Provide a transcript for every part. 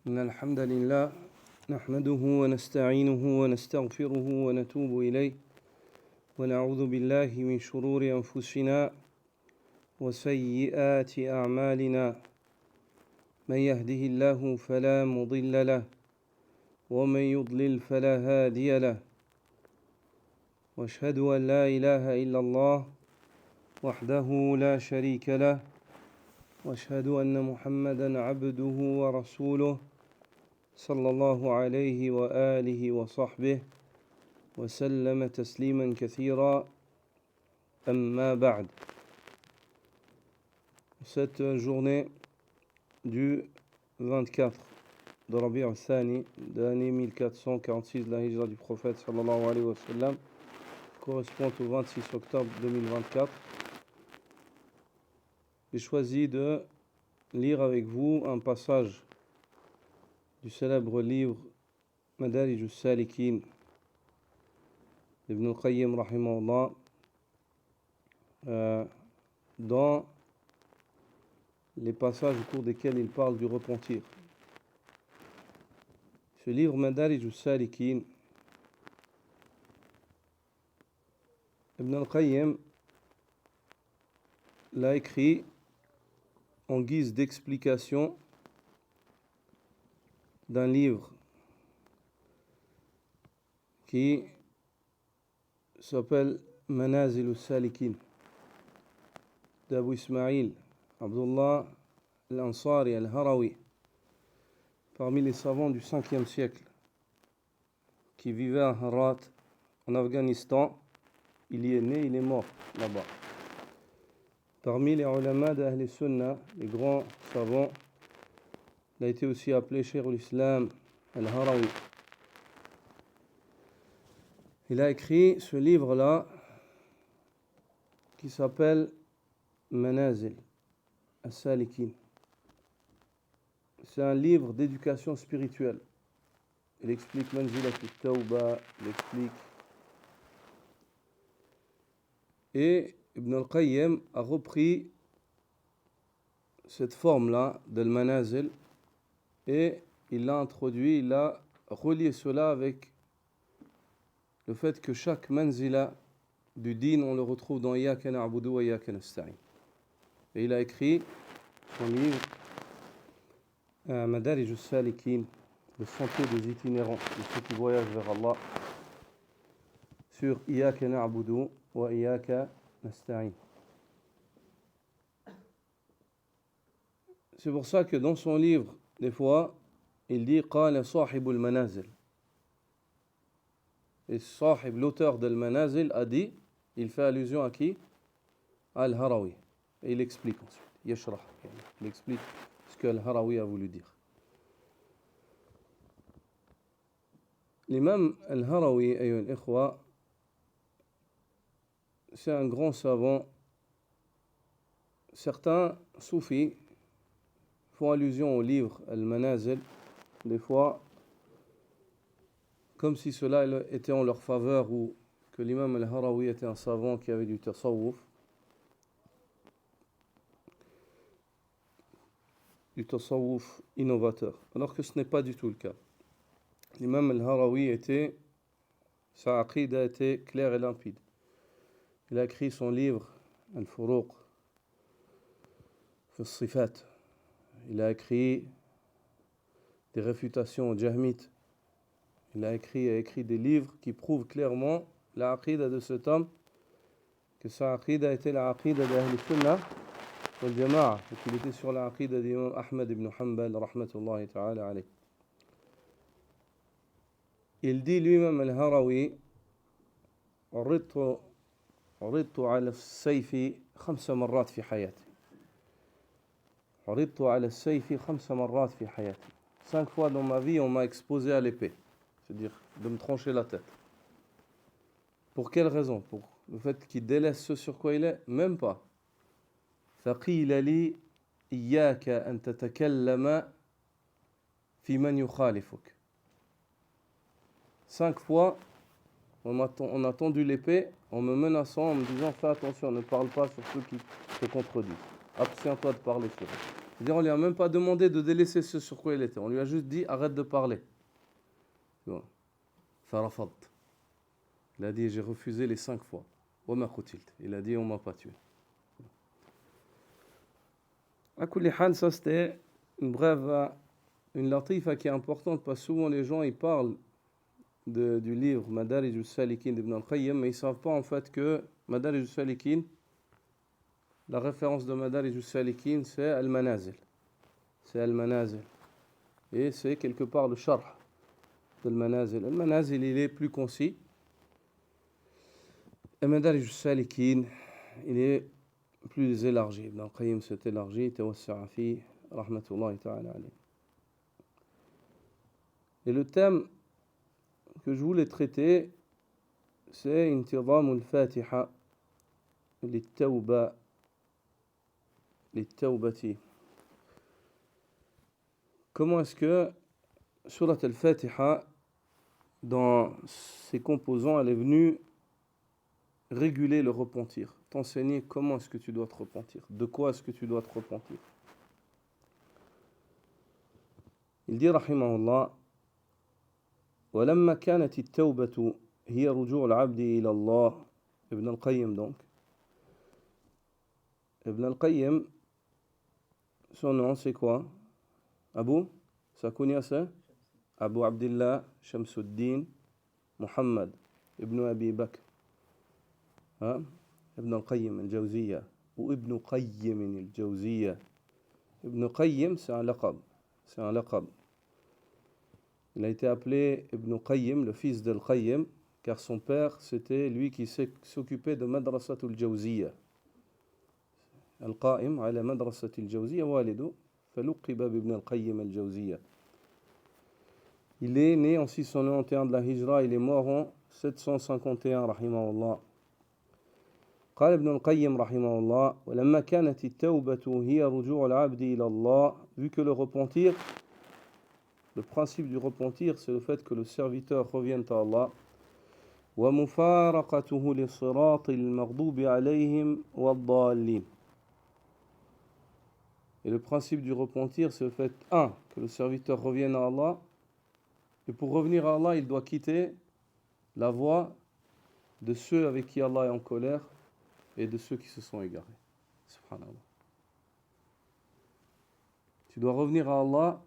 إن الحمد لله نحمده ونستعينه ونستغفره ونتوب إليه ونعوذ بالله من شرور أنفسنا وسيئات أعمالنا من يهده الله فلا مضل له ومن يضلل فلا هادي له وأشهد أن لا إله إلا الله وحده لا شريك له وأشهد أن محمدًا عبده ورسوله صلى الله عليه وآله وصحبه وسلم تسليما كثيرا أما بعد. Cette journée du 24 de Rabi' al-Thani de l'année 1446 de la Hijra du prophète sallallahu alayhi wa sallam correspond au 26 octobre 2024. J'ai choisi de lire avec vous un passage du célèbre livre Madarij al-Salikin d'Ibn al-Qayyim rahimahullah, dans les passages au cours desquels il parle du repentir. Ce livre Madarij al-Salikin, Ibn al-Qayyim l'a écrit en guise d'explication d'un livre qui s'appelle Manazil al-Salikin d'Abu Ismail Abdullah al-Ansari al-Harawi, parmi les savants du 5e siècle, qui vivait à Harat en Afghanistan. Il y est né, il est mort là-bas. Parmi les ulama d'Ahl Sunnah, les grands savants, il a été aussi appelé Cheikh al-Islam al-Harawi. Il a écrit ce livre-là qui s'appelle Manazil al-Salikin. C'est un livre d'éducation spirituelle. Il explique Manzilat al-Tawba, il explique. Et Ibn al-Qayyim a repris cette forme-là de Manazil et il l'a introduit, il a relié cela avec le fait que chaque manzila du din, on le retrouve dans Iyyaka na'budu wa Iyyaka nasta'in. Et il a écrit son livre Madarij al-Salikin, le sentier des itinérants, de ceux qui voyagent vers Allah, sur Iyyaka na'budu wa Iyyaka nasta'in. C'est pour ça que dans son livre, des fois, il dit Qala sahibul manazil. Et sahib, l'auteur de Manazil, a dit, il fait allusion à qui? Al-Harawi. Et il explique ensuite. Yashrah. Il explique ce que Al-Harawi a voulu dire. L'imam Al-Harawi, ayyuha al-ikhwa, c'est un grand savant. Certains soufis font allusion au livre Al-Manazil, des fois, comme si cela était en leur faveur ou que l'imam Al-Harawi était un savant qui avait du tasawwuf innovateur, alors que ce n'est pas du tout le cas. L'imam Al-Harawi sa aqida était claire et limpide. Il a écrit son livre Al-Furuq fi as-Sifat. Il a écrit des réfutations aux Jahmites. Il a écrit des livres qui prouvent clairement la aqida de cet homme, que sa aqida était la aqida d'Ahl Sunnah wal Jama'a, et qu'il était sur la aqida d'Imam Ahmad ibn Hanbal rahmatullahi ta'ala alayh. Il dit lui-même Al-Harawi عرضت على السيف 5 مرات في حياتي. عرضت على السيف 5 مرات في حياتي. 5 fois dans ma vie, on m'a exposé à l'épée. C'est-à-dire de me trancher la tête. Pour quelle raison? Pour le fait qu'il délaisse ce sur quoi il est? Même pas. فقيل لي إياك أن تتكلم في من يخالفك. 5 fois, on a tendu l'épée en me menaçant, en me disant fais attention, ne parle pas sur ceux qui te contredisent. Abstiens-toi de parler sur eux. C'est-à-dire, on lui a même pas demandé de délaisser ce sur quoi il était. On lui a juste dit, arrête de parler. Tu vois. Farafat. Il a dit, j'ai refusé les 5 fois. Il a dit, on m'a pas tué. À kulli hal, ça c'était une brève, une latifa qui est importante parce que souvent les gens ils parlent du livre Madarij al-Salikin d'Ibn al-Qayyim, mais ils ne savent pas en fait que Madarij al-Salikin, la référence de Madarij al-Salikin, c'est Al-Manazil. C'est Al-Manazil. Et c'est quelque part le sharh de Al-Manazil. Al-Manazil, il est plus concis. Et Madarij al-Salikin, il est plus élargi. Ibn al-Qayyim s'est élargi, tawassa'a fi, rahmatullahi ta'ala alayhi. Et le thème que je voulais traiter, c'est Intidam al-Fatiha للتوبة. Comment est-ce que Surat al-Fatiha, dans ses composants, elle est venue réguler le repentir, t'enseigner comment est-ce que tu dois te repentir, de quoi est-ce que tu dois te repentir. Il dit, rahimahullah, ولما كانت التوبة هي رجوع العبد إلى الله. Ibn al-Qayyim donc. Ibn al-Qayyim, son nom c'est quoi? Abu? Sa kunya c'est Abu Abdullah Shamsuddin Muhammad Ibn Abi Bakr. Ibn al-Qayyim al-Jawziyya ou Ibn Qayyim al-Jawziyya. Ibn Qayyim c'est un laqab. C'est un laqab. Il a été appelé Ibn Qayyim, le fils d'Al-Qayyim, car son père, c'était lui qui s'occupait de Madrasatul Jawziyya. Al-Qa'im ala Madrasatul Jawziyya walidu, faluqiba ibn Al-Qayyim Al-Jawziyya. Il est né en 691 de la Hijra, il est mort en 751, rahimahullah. قال ابن القيم رحمه الله ولما كانت التوبة هي رجوع العبد إلى الله. Vu que le repentir, le principe du repentir, c'est le fait que le serviteur revienne à Allah. ومفارقته للصراط المغضوب عليهم والضالين. Et le principe du repentir, c'est le fait, que le serviteur revienne à Allah. Et pour revenir à Allah, il doit quitter la voie de ceux avec qui Allah est en colère et de ceux qui se sont égarés. Subhanallah. Tu dois revenir à Allah.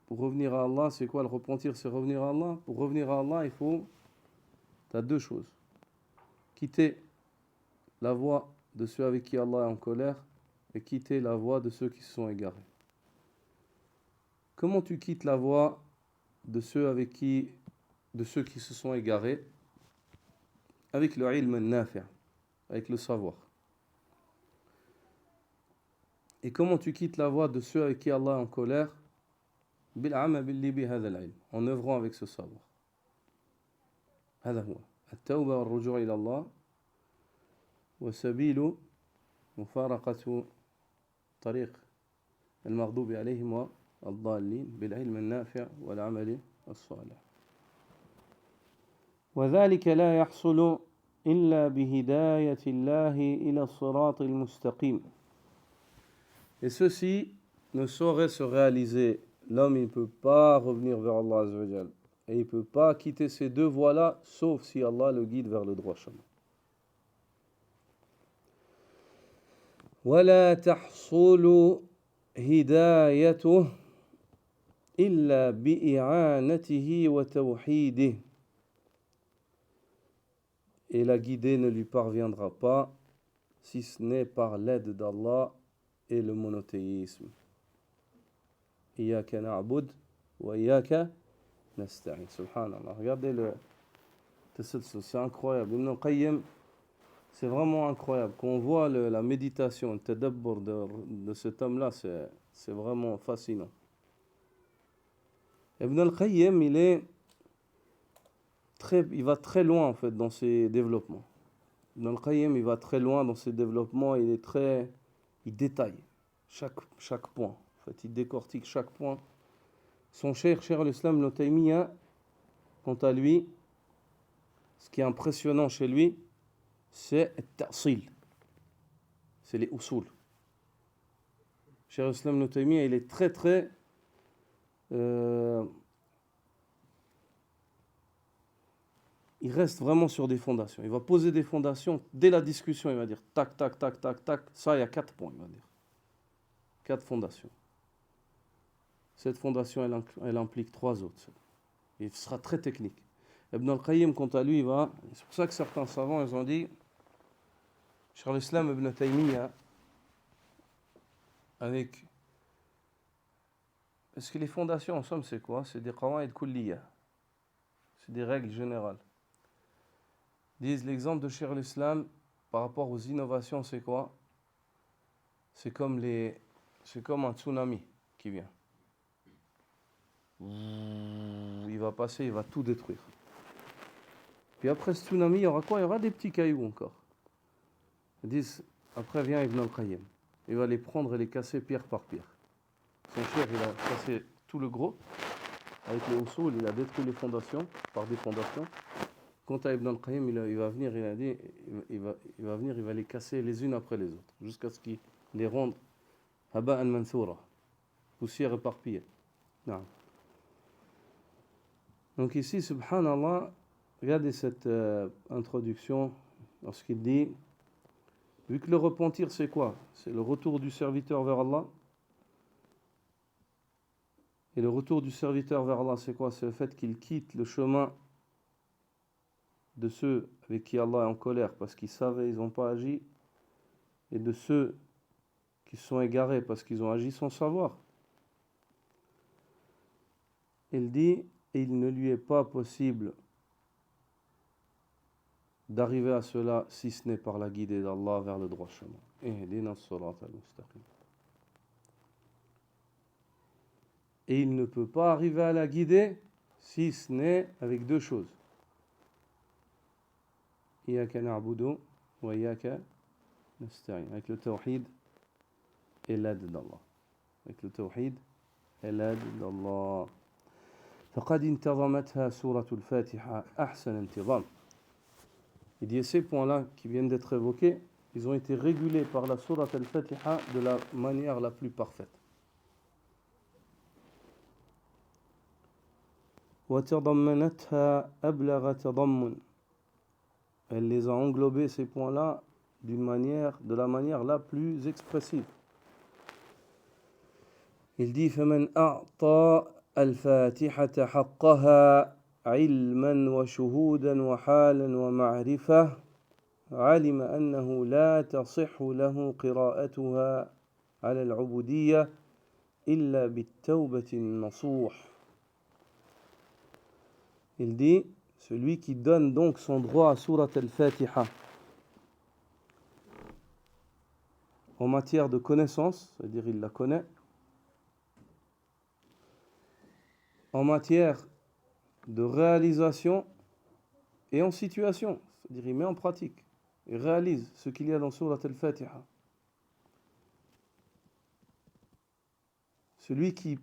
Pour revenir à Allah, c'est quoi le repentir? C'est revenir à Allah. Pour revenir à Allah, tu as 2 choses. Quitter la voie de ceux avec qui Allah est en colère et quitter la voie de ceux qui se sont égarés. Comment tu quittes la voie de ceux qui se sont égarés? Avec le ilm al-nafi', avec le savoir. Et comment tu quittes la voie de ceux avec qui Allah est en colère? En œuvrant avec ce savoir. هذا هو التوبة والرجوع إلى الله وسبيل مفارقة طريق المغضوب عليهم والضالين بالعلم النافع والعمل الصالح. وذلك لا يحصل إلا بهداية الله إلى الصراط المستقيم. Et ceci ne saurait se réaliser. L'homme, il ne peut pas revenir vers Allah Azza wa Jal. Et il ne peut pas quitter ces 2 voies-là, sauf si Allah le guide vers le droit chemin. ولا تحصل هدايته إلا بإعانته وتوحيده. Et la guidée ne lui parviendra pas si ce n'est par l'aide d'Allah et le monothéisme. إياك نعبد وإياك نستعين. Subhanallah. Regardez c'est incroyable. Ibn al-Qayyim, c'est vraiment incroyable. Quand on voit la méditation, le tadabbur de cet homme-là, c'est vraiment fascinant. Ibn al-Qayyim, il va très loin en fait dans ses développements. Ibn al-Qayyim, il va très loin dans ses développements. Il détaille chaque point. En fait, il décortique chaque point. Son cheikh al-Islam Ibn Taymiyyah, quant à lui, ce qui est impressionnant chez lui, c'est le ta'sil. C'est les usul. Cheikh Islam Ibn Taymiyyah, il est très très il reste vraiment sur des fondations. Il va poser des fondations dès la discussion. Il va dire tac, tac, tac, tac, tac. Ça, il y a 4 points, il va dire. 4 fondations. Cette fondation, elle implique 3 autres. Il sera très technique. Ibn al-Qayyim, quant à lui, il va. C'est pour ça que certains savants, ils ont dit Cheikh l'Islam Ibn Taymiyyah, avec. Parce que les fondations, en somme, c'est quoi? C'est des qawaid kulliyah. C'est des règles générales. Disent l'exemple de Cheikh l'Islam par rapport aux innovations, c'est quoi? C'est comme un tsunami qui vient. Il va passer, il va tout détruire. Puis après ce tsunami, il y aura quoi? Il y aura des petits cailloux encore. Ils disent, après vient Ibn al-Qayyim. Il va les prendre et les casser pierre par pierre. Son cheikh, il a cassé tout le gros. Avec le usul, il a détruit les fondations, par des fondations. Quant à Ibn al-Qayyim, il va venir, il a dit, il va les casser les unes après les autres, jusqu'à ce qu'il les rende haba'an manthura, poussière éparpillée. Non. Donc ici, subhanallah, regardez cette introduction, lorsqu'il dit, vu que le repentir c'est quoi? C'est le retour du serviteur vers Allah. Et le retour du serviteur vers Allah, c'est quoi? C'est le fait qu'il quitte le chemin de ceux avec qui Allah est en colère parce qu'ils savaient, ils n'ont pas agi, et de ceux qui se sont égarés parce qu'ils ont agi sans savoir. Il dit, et il ne lui est pas possible d'arriver à cela si ce n'est par la guidée d'Allah vers le droit chemin. Ihdina as-sirata al-mustaqim. Et il ne peut pas arriver à la guider si ce n'est avec 2 choses. Iyaka na'budu wa iyaka nasta'in. Avec le tawhid et l'aide d'Allah. Avec le tawhid et l'aide d'Allah. فقد انتظمتها سورة الفاتحة أحسن انتظام. Il dit ces points-là qui viennent d'être évoqués, ils ont été régulés par la Surat al-Fatiha de la manière la plus parfaite. وتضمنتها أبلغ تضمن. Elle les a englobés, ces points-là, de la manière la plus expressive. Il dit فمن أعطى الفاتحة حقها علما وشهودا وحالا ومعرفة علم أنه لا تصح له قراءتها على العبودية إلا بالتوبة النصوح. Il dit, celui qui donne donc son droit à Surat al-Fatiha en matière de connaissance, c'est-à-dire il la connaît, en matière de réalisation et en situation, c'est-à-dire il met en pratique, il réalise ce qu'il y a dans Surat al-Fatiha. Celui qui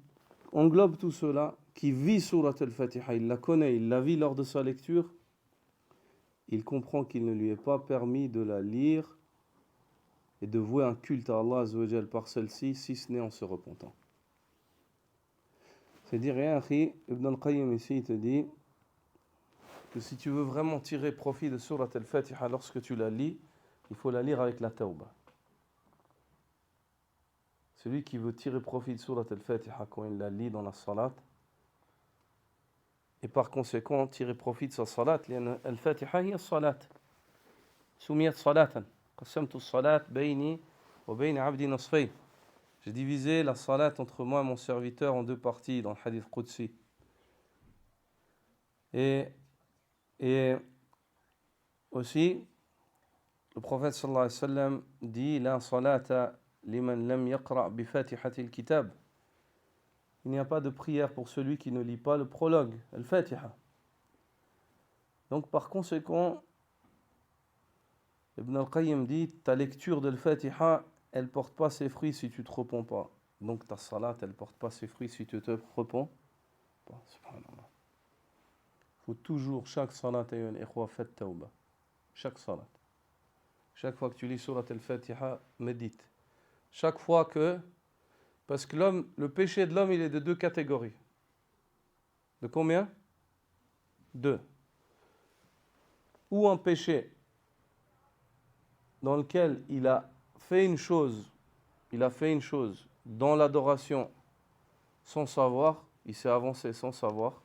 englobe tout cela, qui vit Surat al-Fatiha, il la connaît, il la vit lors de sa lecture, il comprend qu'il ne lui est pas permis de la lire et de vouer un culte à Allah Azza wa Jal par celle-ci, si ce n'est en se repentant. C'est-à-dire, Ibn al-Qayyim ici, il te dit que si tu veux vraiment tirer profit de Surat al-Fatiha lorsque tu la lis, il faut la lire avec la tawbah. Celui qui veut tirer profit de Surat al-Fatiha quand il la lit dans la salat, et par conséquent tirer profit de sa salat, al-Fatiha hiya salat. Soumiyat salatan. Qassamtu salat bayni wa bayni abdi nasfayn. J'ai divisé la salat entre moi et mon serviteur en 2 parties dans le hadith Qudsi. Et aussi, le prophète sallallahu alayhi wa sallam dit la salata liman lam yaqra bi fatihatil kitab. Il n'y a pas de prière pour celui qui ne lit pas le prologue, al-Fatiha. Donc par conséquent, Ibn al-Qayyim dit ta lecture de l'Fatiha, elle ne porte pas ses fruits si tu ne te repens pas. Donc ta salat, elle ne porte pas ses fruits si tu te repens pas. Subhanallah. Il faut toujours, chaque salat, faites tawbah. Chaque salat. Chaque fois que tu lis surat al-Fatiha, médite. Chaque fois que Parce que le péché de l'homme, il est de deux catégories. De combien? Deux. Ou un péché dans lequel il a fait une chose dans l'adoration sans savoir, il s'est avancé sans savoir,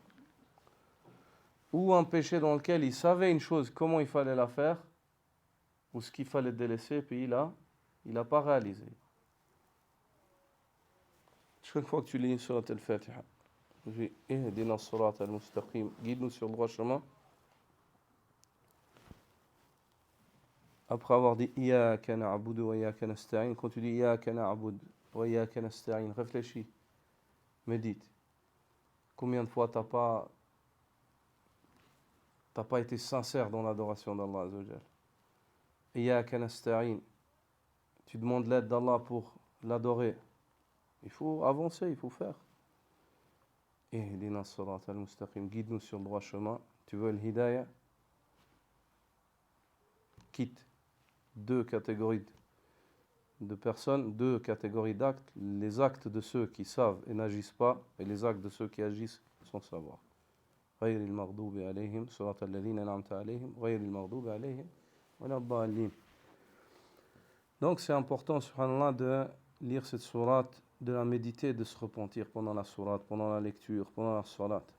ou un péché dans lequel il savait une chose, comment il fallait la faire, ou ce qu'il fallait délaisser, puis il n'a pas réalisé. Chaque fois que tu lis Surat al-Fatiha, Ihdina as-sirat al-mustaqim, guide-nous sur le droit chemin. Après avoir dit Iyyaka na'budu wa iyyaka nasta'in, quand tu dis Iyyaka na'budu wa iyyaka nasta'in, réfléchis, médite. Combien de fois t'as pas été sincère dans l'adoration d'Allah Azza wa Jal? Iyyaka nasta'in, tu demandes l'aide d'Allah pour l'adorer. Il faut avancer, il faut faire. Ihdina as-sirat al-mustaqim, guide-nous sur le droit chemin. Tu veux le hidayah? Quitte deux catégories de personnes, deux catégories d'actes, les actes de ceux qui savent et n'agissent pas, et les actes de ceux qui agissent sans savoir. غير المغضوب عليهم صراط الذين أنعمت عليهم غير المغضوب عليهم ولا الضالين. Donc c'est important, subhanallah, de lire cette sourate, de la méditer, de se repentir pendant la sourate, pendant la lecture, pendant la sourate.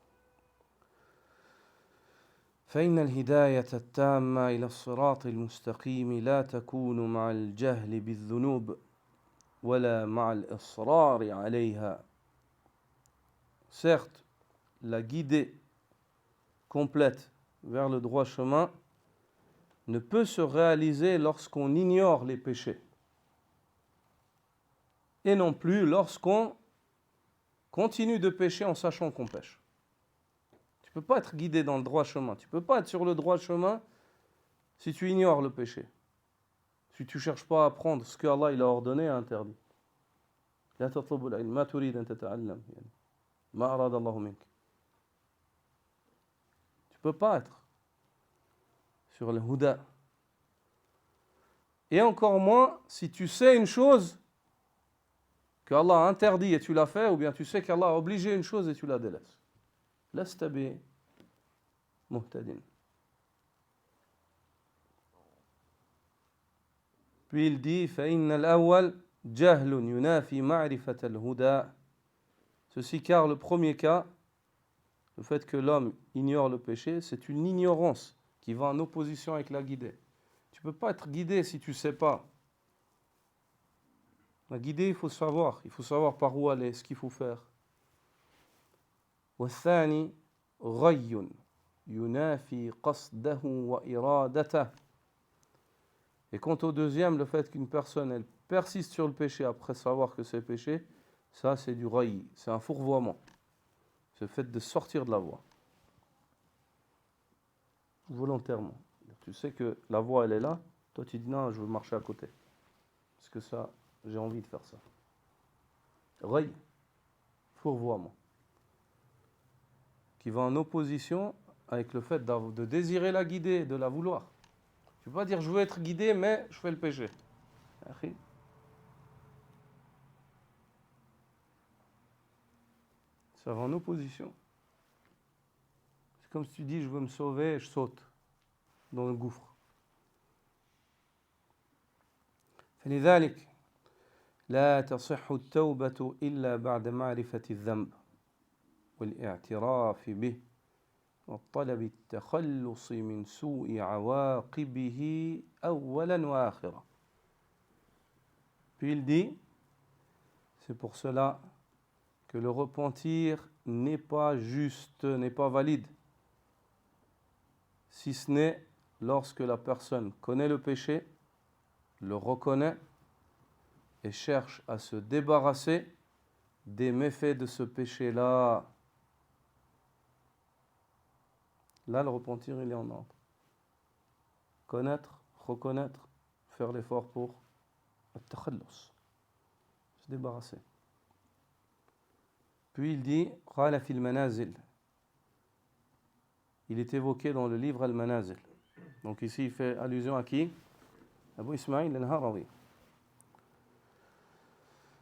فإن الهداية التامة إلى الصراط المستقيم لا تكون مع الجهل بالذنوب ولا مع الإصرار عليها. Certes, la guidée complète vers le droit chemin ne peut se réaliser lorsqu'on ignore les péchés et non plus lorsqu'on continue de pécher en sachant qu'on pêche. Tu ne peux pas être guidé dans le droit chemin. Tu ne peux pas être sur le droit chemin si tu ignores le péché. Si tu ne cherches pas à apprendre ce que Allah il a ordonné et interdit. لا تطلب العلم ما تريد أن تتعلم ما أراد الله منك. Tu ne peux pas être sur le huda. Et encore moins si tu sais une chose que Allah a interdit et tu l'as fait, ou bien tu sais qu'Allah a obligé une chose et tu la délaisses. لست بمهتد. Puis il dit فإن الأول جهل ينافي معرفة الهدى. Ceci car le premier cas, le fait que l'homme ignore le péché, c'est une ignorance qui va en opposition avec la guidée. Tu ne peux pas être guidé si tu ne sais pas. La guidée, il faut savoir par où aller, ce qu'il faut faire. والثاني غي ينافي قصده وإرادته. Et quant au deuxième, le fait qu'une personne elle persiste sur le péché après savoir que c'est péché, ça c'est du raï, c'est un fourvoiement. C'est le fait de sortir de la voie. Volontairement. Tu sais que la voie elle est là, toi tu dis non, je veux marcher à côté. Parce que ça, j'ai envie de faire ça. Raï, fourvoiement. Qui va en opposition avec le fait de désirer la guider, de la vouloir. Tu ne peux pas dire je veux être guidé, mais je fais le péché. Ça va en opposition. C'est comme si tu dis je veux me sauver et je saute dans le gouffre. فلذلك لا تصح التوبة إلا بعد معرفة الذنب والاعتراف به وطلب التخلص من سوء عواقبه أولا وآخرا. Puis il dit, c'est pour cela que le repentir n'est pas juste, n'est pas valide, si ce n'est lorsque la personne connaît le péché, le reconnaît et cherche à se débarrasser des méfaits de ce péché-là. Là, le repentir, il est en ordre. Connaître, reconnaître, faire l'effort pour التخلص, se débarrasser. Puis il dit قال في المنازل. Il est évoqué dans le livre Al-Manazil. Donc ici, il fait allusion à qui? Abu Ismail al-Harawi.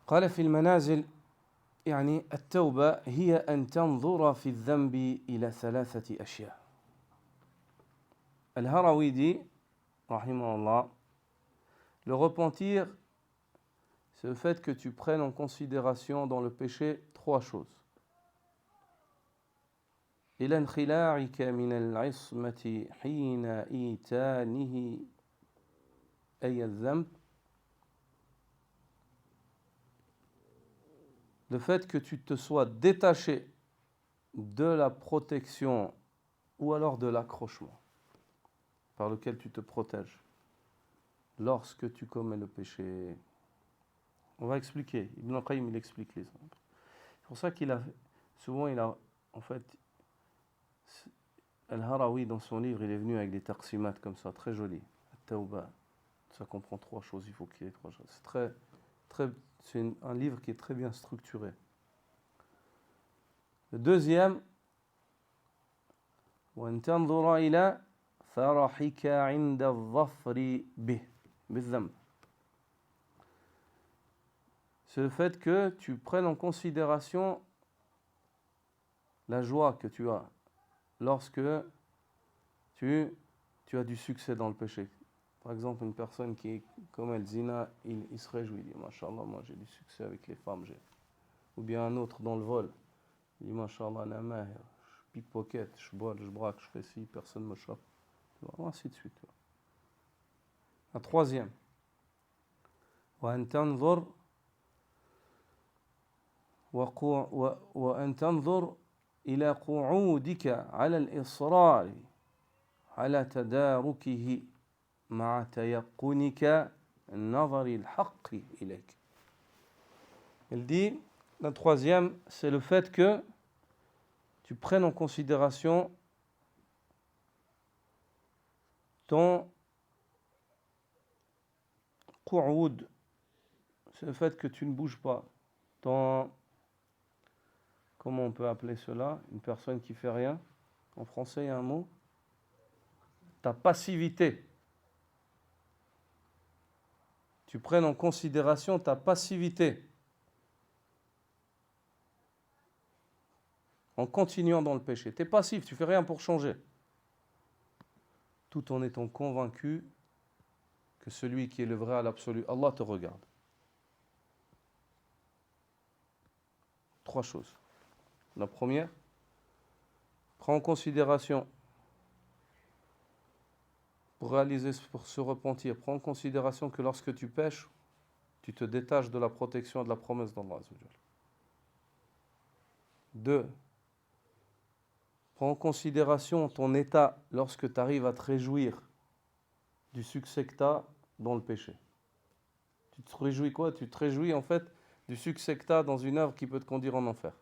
قال في المنازل يعني التوبة هي أن تنظر في الذنب إلى ثلاثة أشياء. الهروي dit, rahimahullah, le repentir, c'est le fait que tu prennes en considération dans le péché trois choses. إلى انخلاعك من العصمة حين إيتانه أي الذنب. Le fait que tu te sois détaché de la protection ou alors de l'accrochement par lequel tu te protèges lorsque tu commets le péché. On va expliquer. Ibn al-Qayyim, il explique les exemples. C'est pour ça qu'il a, souvent, il a, en fait, Al-Harawi, dans son livre, il est venu avec des taqsimat comme ça, très jolis. At-Tawba, ça comprend trois choses, il faut qu'il y ait trois choses. C'est un livre qui est très bien structuré. Le deuxième, وَأَن تَنْظُرَ إِلَى فَرَحِكَ عِنْدَ الظَّفْرِ بِهِ بِالذَّنْبِ. C'est le fait que tu prennes en considération la joie que tu as lorsque tu as du succès dans le péché. Par exemple, une personne qui commet le zina, il se réjouit, il dit Masha'Allah, moi j'ai du succès avec les femmes. Ou bien un autre dans le vol, il dit Masha'Allah, ana mahir, je pickpocket, je vole, je braque, je fais ci, personne ne me chope. Ainsi de suite. Un troisième, وأن تنظر إلى قعودك على الإصرار على تداركه مع تيقنك النظر الحق إليك. Il dit, la troisième, c'est le fait que tu prennes en considération ton qu'oud, c'est le fait que tu ne bouges pas, ton, comment on peut appeler cela, une personne qui fait rien, en français il y a un mot, ta passivité. Tu prennes en considération ta passivité en continuant dans le péché. Tu es passif, tu fais rien pour changer, tout en étant convaincu que celui qui est le vrai à l'absolu, Allah te regarde. Trois choses. La première, prends en considération, pour se repentir, prends en considération que lorsque tu pêches, tu te détaches de la protection et de la promesse d'Allah. Deux, prends en considération ton état lorsque tu arrives à te réjouir du succès que tu as dans le péché. Tu te réjouis quoi? Tu te réjouis en fait du succès que tu as dans une œuvre qui peut te conduire en enfer.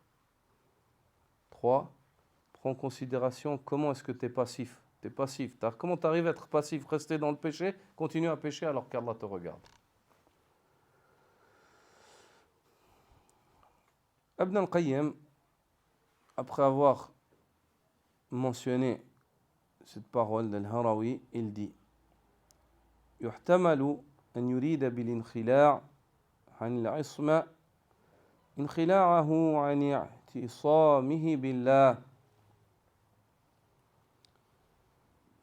3. Prends en considération comment est-ce que tu es passif. Tu es passif. Comment tu arrives à être passif, rester dans le péché, continuer à pécher alors qu'Allah te regarde. Ibn al-Qayyim, après avoir mentionné cette parole d'Al-Harawi, il dit يحتمل أن يريد بالانخلاع عن العصمة انخلاعه عن اعتصامه بالله.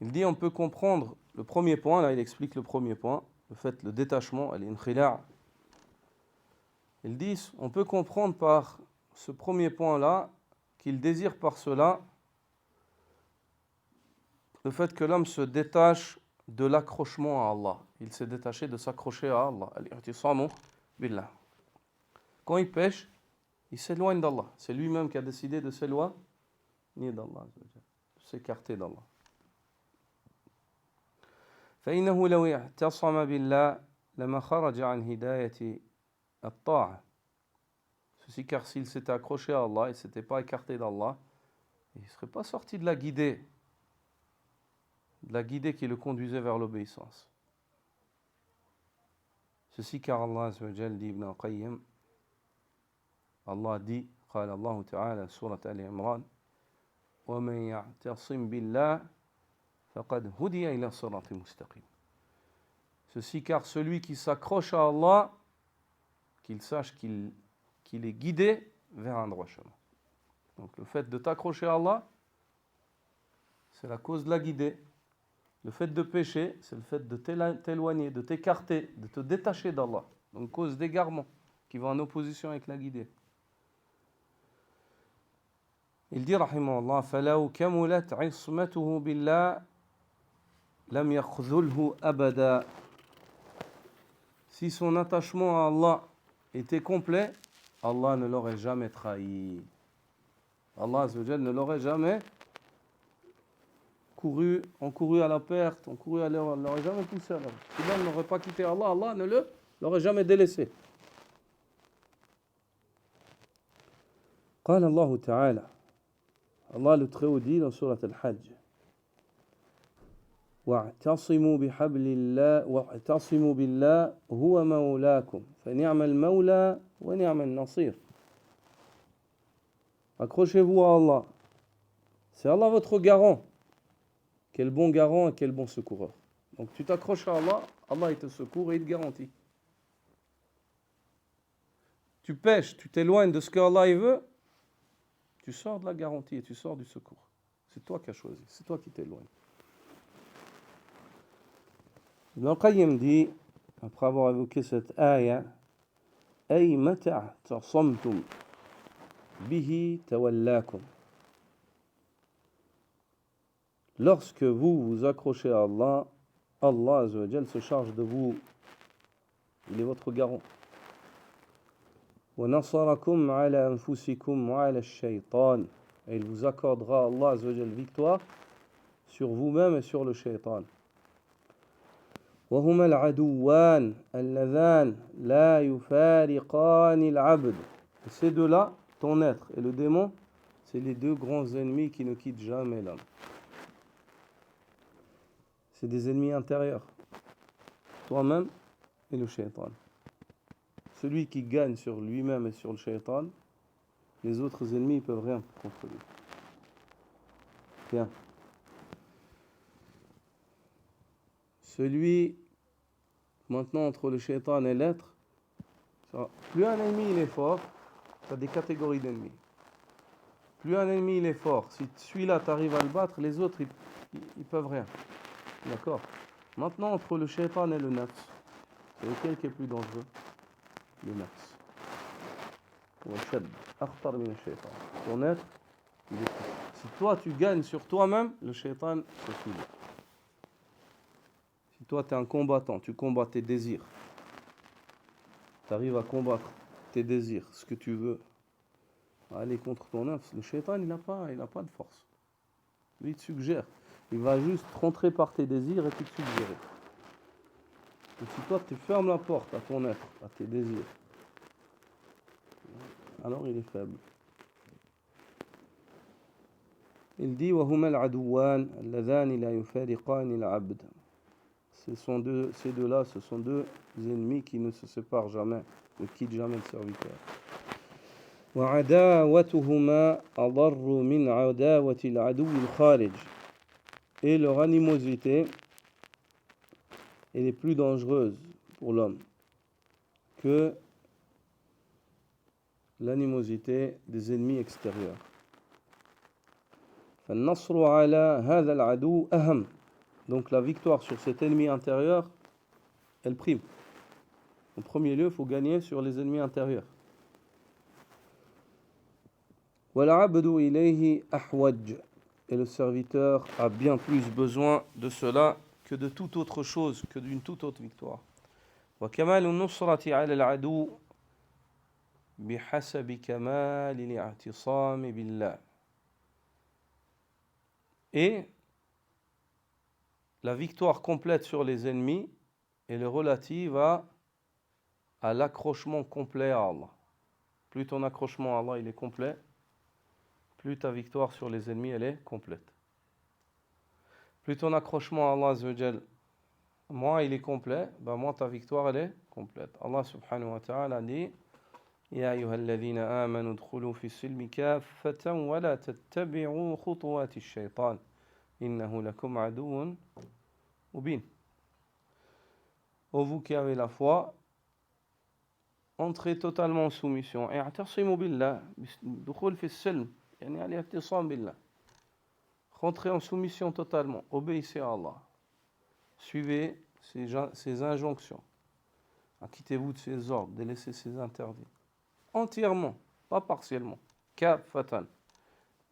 Il dit on peut comprendre le premier point, là il explique le premier point, le fait, le détachement, al-inkhila'. Il dit on peut comprendre par ce premier point-là qu'il désire par cela le fait que l'homme se détache de l'accrochement à Allah. Il s'est détaché de s'accrocher à Allah. Al-i'tisamu billah. Quand il pêche, il s'éloigne d'Allah. C'est lui-même qui a décidé de s'éloigner d'Allah, de s'écarter d'Allah. فإنه لو اعتصم بالله لما خرج عن هداية الطاعة. Ceci car s'il s'était accroché à Allah, il ne s'était pas écarté d'Allah, il ne serait pas sorti de la guidée qui le conduisait vers l'obéissance. Ceci car Allah Azza wa Jal dit Ibn al-Qayyim, Allah dit, قال الله تعالى سورة آل عمران ومن يعتصم بالله فقد هدي إلى صراط مستقيم. Ceci car celui qui s'accroche à Allah, qu'il sache qu'il est guidé vers un droit chemin. Donc le fait de t'accrocher à Allah, c'est la cause de la guider. Le fait de pécher, c'est le fait de t'éloigner, de t'écarter, de te détacher d'Allah. Donc cause d'égarement qui va en opposition avec la guidée. Il dit rahimahullah فلو كملت عصمته بالله لم يخذله أبدا. Si son attachement à Allah était complet, Allah ne l'aurait jamais trahi. Allah Azza wa Jal ne l'aurait jamais encouru à la perte, encouru à l'erreur, ne l'aurait jamais poussé à l'erreur. Si l'homme n'aurait pas quitté Allah, Allah ne l'aurait jamais délaissé. قال الله تعالى, Allah le Très-Haut dit dans Surat Al-Hajj, واعتصموا بحبل الله واعتصموا بالله هو مولاكم فنعم المولى ونعم النصير. Accrochez-vous à Allah. C'est Allah votre garant. Quel bon garant et quel bon secoureur. Donc tu t'accroches à Allah, Allah il te secourt et il te garantit. Tu pèches, tu t'éloignes de ce que Allah il veut, tu sors de la garantie et tu sors du secours. C'est toi qui as choisi, c'est toi qui t'éloignes. Ibn al-Qayyim dit, après avoir évoqué cette ayah, أي متى اعتصمتم به تولاكم. Lorsque vous vous accrochez à Allah, Allah Azza wa Jal se charge de vous. Il est votre garant. وَنَصَرَكُمْ عَلَى أَنفُسِكُمْ وَعَلَى الشَّيْطَانِ. Et il vous accordera, Allah Azza wa Jal, victoire sur vous-même et sur le shaitan. وَهُمَا الْعَدُوَّانِ اللَّذَانِ لَا يُفَارِقَانِ الْعَبْدِ. Et ces deux-là, ton être et le démon, c'est les deux grands ennemis qui ne quittent jamais l'homme. C'est des ennemis intérieurs. Toi-même et le shaitan. Celui qui gagne sur lui-même et sur le shaitan, les autres ennemis ne peuvent rien contre lui. Bien. Celui, maintenant, entre le shaitan et l'être, plus un ennemi il est fort, tu as des catégories d'ennemis. Plus un ennemi il est fort, si celui-là tu arrives à le battre, les autres ils peuvent rien. D'accord. Maintenant, entre le shaitan et le nafs, c'est lequel qui est plus dangereux? Le nafs. Ton être, il est plus. Si toi tu gagnes sur toi-même, le shaitan c'est fini. Si toi tu es un combattant, tu combats tes désirs, tu arrives à combattre tes désirs, ce que tu veux, aller contre ton nafs, le shaitan il n'a pas de force. Lui il te suggère. Il va juste rentrer par tes désirs et te suggérer. Et si toi tu fermes la porte à ton être, à tes désirs, alors il est faible. Il dit وَهُمَا الْعَدُوَّانِ اللَّذَانِ لَا يُفَارِقَانِ الْعَبْدَ. Ces deux-là, ce sont deux ennemis qui ne se séparent jamais, ne quittent jamais le serviteur. وَعَدَاوَتُهُمَا أَضَرُّ مِنْ عَدَاوَةِ الْعَدُوِّ الْخَارِجِ. Et leur animosité, elle est plus dangereuse pour l'homme que l'animosité des ennemis extérieurs. فالنصر على هذا العدو أهم. Donc la victoire sur cet ennemi intérieur, elle prime. En premier lieu, il faut gagner sur les ennemis intérieurs. والعبد إليه أحوج. Et le serviteur a bien plus besoin de cela que de toute autre chose, que d'une toute autre victoire. وكمال النصرة على العدو بحسب كمال الاعتصام بالله. Et la victoire complète sur les ennemis est relative à l'accrochement complet à Allah. Plus ton accrochement à Allah il est complet, plus ta victoire sur les ennemis elle est complète. Plus ton accrochement à Allah Azza wa Jal, moins il est complet, moins ta victoire elle est complète. Allah subhanahu wa ta'ala dit يا أيها الذين آمنوا ادخلوا في السلم كافة ولا تتبعوا خطوات الشيطان إنه لكم عدو مبين. Ô vous qui avez la foi, entrez totalement en soumission. اعتصموا بالله دخول في السلم يعني الاعتصام بالله. Rentrez en soumission totalement. Obéissez à Allah. Suivez ses injonctions. Acquittez-vous de ses ordres, délaissez ses interdits. Entièrement, pas partiellement. كافة.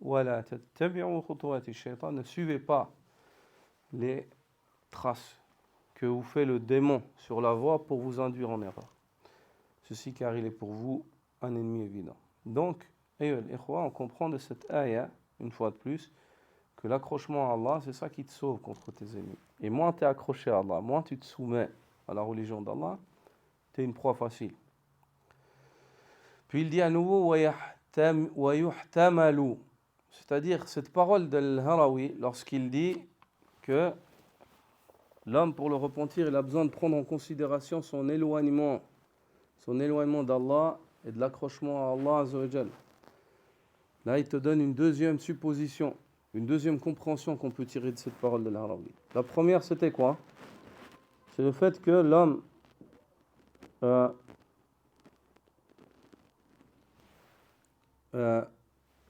ولا تتبعوا خطوات الشيطان. Ne suivez pas les traces que vous fait le démon sur la voie pour vous induire en erreur. Ceci car il est pour vous un ennemi évident. Donc, on comprend de cette ayah, une fois de plus, que l'accrochement à Allah, c'est ça qui te sauve contre tes ennemis. Et moins tu es accroché à Allah, moins tu te soumets à la religion d'Allah, tu es une proie facile. Puis il dit à nouveau وَيُحْتَمَلُ, c'est-à-dire cette parole de l'Harawi, lorsqu'il dit que l'homme, pour le repentir, il a besoin de prendre en considération son éloignement d'Allah et de l'accrochement à Allah Azza wa Jal. Là, il te donne une deuxième supposition, une deuxième compréhension qu'on peut tirer de cette parole de l'Harawi. La première, c'était quoi? C'est le fait que l'homme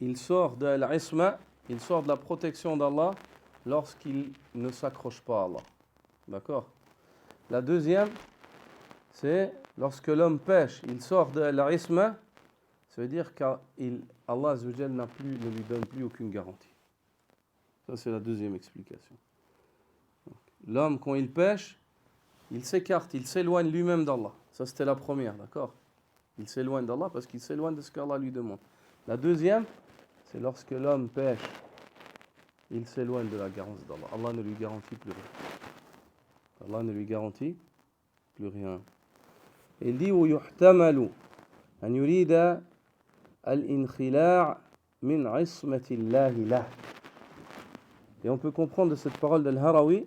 il sort de l'isma, il sort de la protection d'Allah lorsqu'il ne s'accroche pas à Allah. D'accord? La deuxième, c'est lorsque l'homme pêche, il sort de l'isma, ça veut dire qu'Allah Azza wa Jal ne lui donne plus aucune garantie. Ça, c'est la deuxième explication. Donc, l'homme, quand il pêche, il s'écarte, il s'éloigne lui-même d'Allah. Ça, c'était la première, d'accord? Il s'éloigne d'Allah parce qu'il s'éloigne de ce qu'Allah lui demande. La deuxième, c'est lorsque l'homme pêche, il s'éloigne de la garantie d'Allah. Allah ne lui garantit plus rien. Allah ne lui garantit plus rien. Il dit ويحتمل أن يريد الانخلاع من عصمة الله له. Et on peut comprendre de cette parole de l'Harawi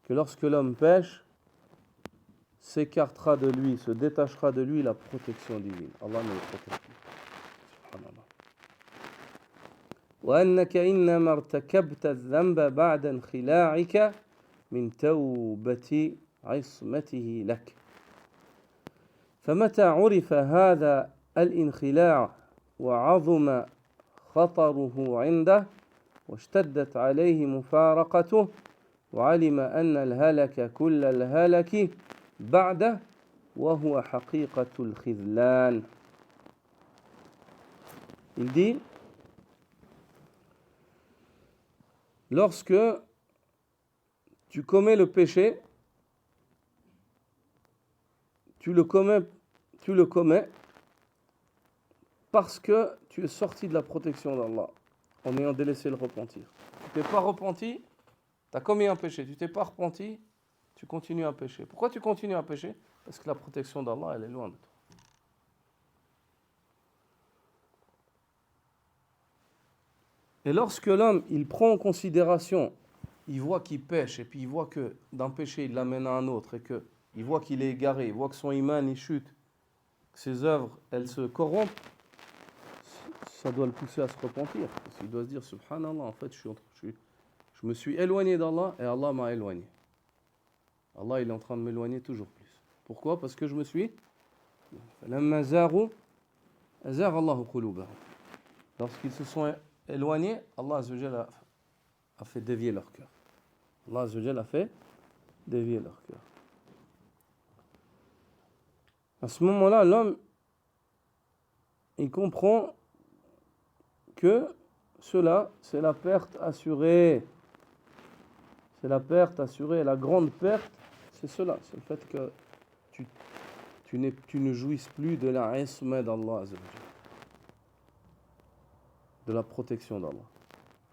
que lorsque l'homme pêche, s'écartera de lui, se détachera de lui la protection divine. Allah ne le protège plus. Subhanallah. وأنك إنما ارتكبت الذنب بعد انخلاعك من توبة عصمته لك. فمتى عرف هذا الانخلاع وعظم خطره عنده واشتدت عليه مفارقته وعلم أن الهلك كل الهلك بعده وهو حقيقة الخذلان. Il dit, lorsque tu commets le péché, tu le commets parce que tu es sorti de la protection d'Allah en ayant délaissé le repentir. Tu ne t'es pas repenti, tu as commis un péché. Tu ne t'es pas repenti, tu continues à pécher. Pourquoi tu continues à pécher? Parce que la protection d'Allah, elle est loin de toi. Et lorsque l'homme, il prend en considération, il voit qu'il pêche, et puis il voit que d'un péché, il l'amène à un autre, et qu'il voit qu'il est égaré, il voit que son iman, il chute, que ses œuvres, elles se corrompent, ça doit le pousser à se repentir. Parce qu'il doit se dire, subhanallah, en fait, je me suis éloigné d'Allah, et Allah m'a éloigné. Allah, il est en train de m'éloigner toujours plus. Pourquoi? Parce que je me suis... Lorsqu'ils se sont éloignés, Allah Azza wa Jalla a fait dévier leur cœur. Allah Azza wa Jalla a fait dévier leur cœur. À ce moment-là, l'homme, il comprend que cela, c'est la perte assurée. C'est la perte assurée. La grande perte, c'est cela. C'est le fait que tu ne jouisses plus de la isma d'Allah Azza wa Jalla, de la protection d'Allah.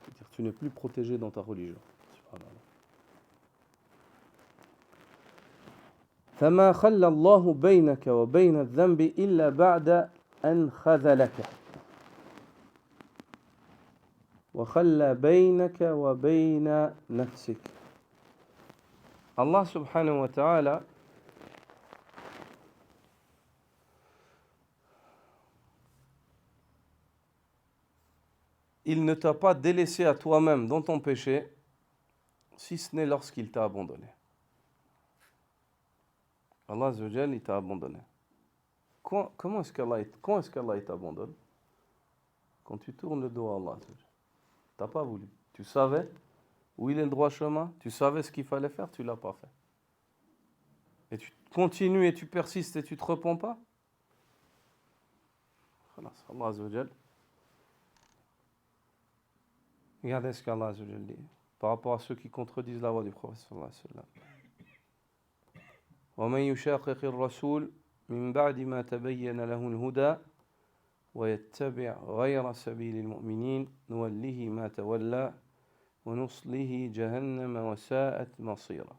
C'est-à-dire que tu n'es plus protégé dans ta religion. Subhanallah. فما خلى الله بينك وبين الذنب إلا بعد أن خذلك وخلى بينك وبين نفسك. Allah subhanahu wa ta'ala il ne t'a pas délaissé à toi-même dans ton péché, si ce n'est lorsqu'il t'a abandonné. Allah Azza wa Jalla, il t'a abandonné. Quand est-ce qu'Allah t'abandonne? Quand tu tournes le dos à Allah. Tu n'as pas voulu. Tu savais où il est le droit chemin, tu savais ce qu'il fallait faire, tu ne l'as pas fait. Et tu continues et tu persistes et tu ne te repens pas. Allah Azza wa Jal. Regardez ce qu'Allah Azza wa Jal dit par rapport à ceux qui contredisent la voix du prophète sallallahu alayhi wa sallam. ومن يشاقق الرسول من بعد ما تبين له الهدى ويتبع غير سبيل المؤمنين نوله ما تولى ونصله جهنم وساءت مصيرا.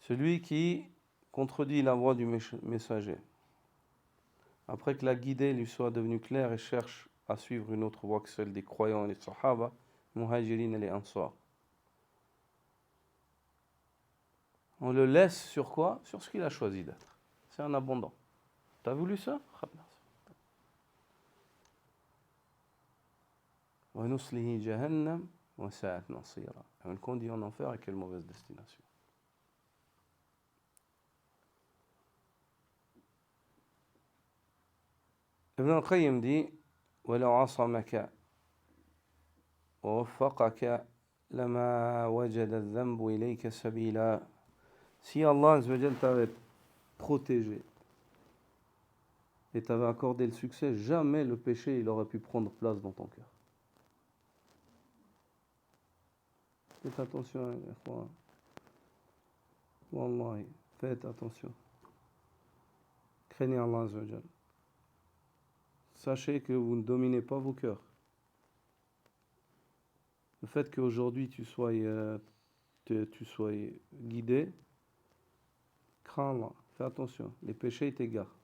Celui qui contredit la voix du messager, après que la guidée lui soit devenue claire et cherche à suivre une autre voie que celle des croyants et des sahaba, muhajirin et les ansar. On le laisse sur quoi? Sur ce qu'il a choisi d'être. C'est un abondant. T'as voulu ça? وَنُصْلِهِ جَهَنَّمْ وَسَاءَتْ مَصِيرًا. On le conduit en enfer et quelle mauvaise destination. Ibn al-Qayyim dit وَلَوْ عَصَمَكَ وَوَفَّقَكَ لَمَا وَجَدَ الذَّنْبُ إِلَيْكَ سَبِيلًا. Si Allah Azza wa Jal t'avait protégé et t'avait accordé le succès, jamais le péché il aurait pu prendre place dans ton cœur. Faites attention, Wallahi, faites attention. Craignez Allah Azza wa Jal. Sachez que vous ne dominez pas vos cœurs. Le fait qu'aujourd'hui tu sois guidé, crains Allah, fais attention, les péchés ils t'égarent.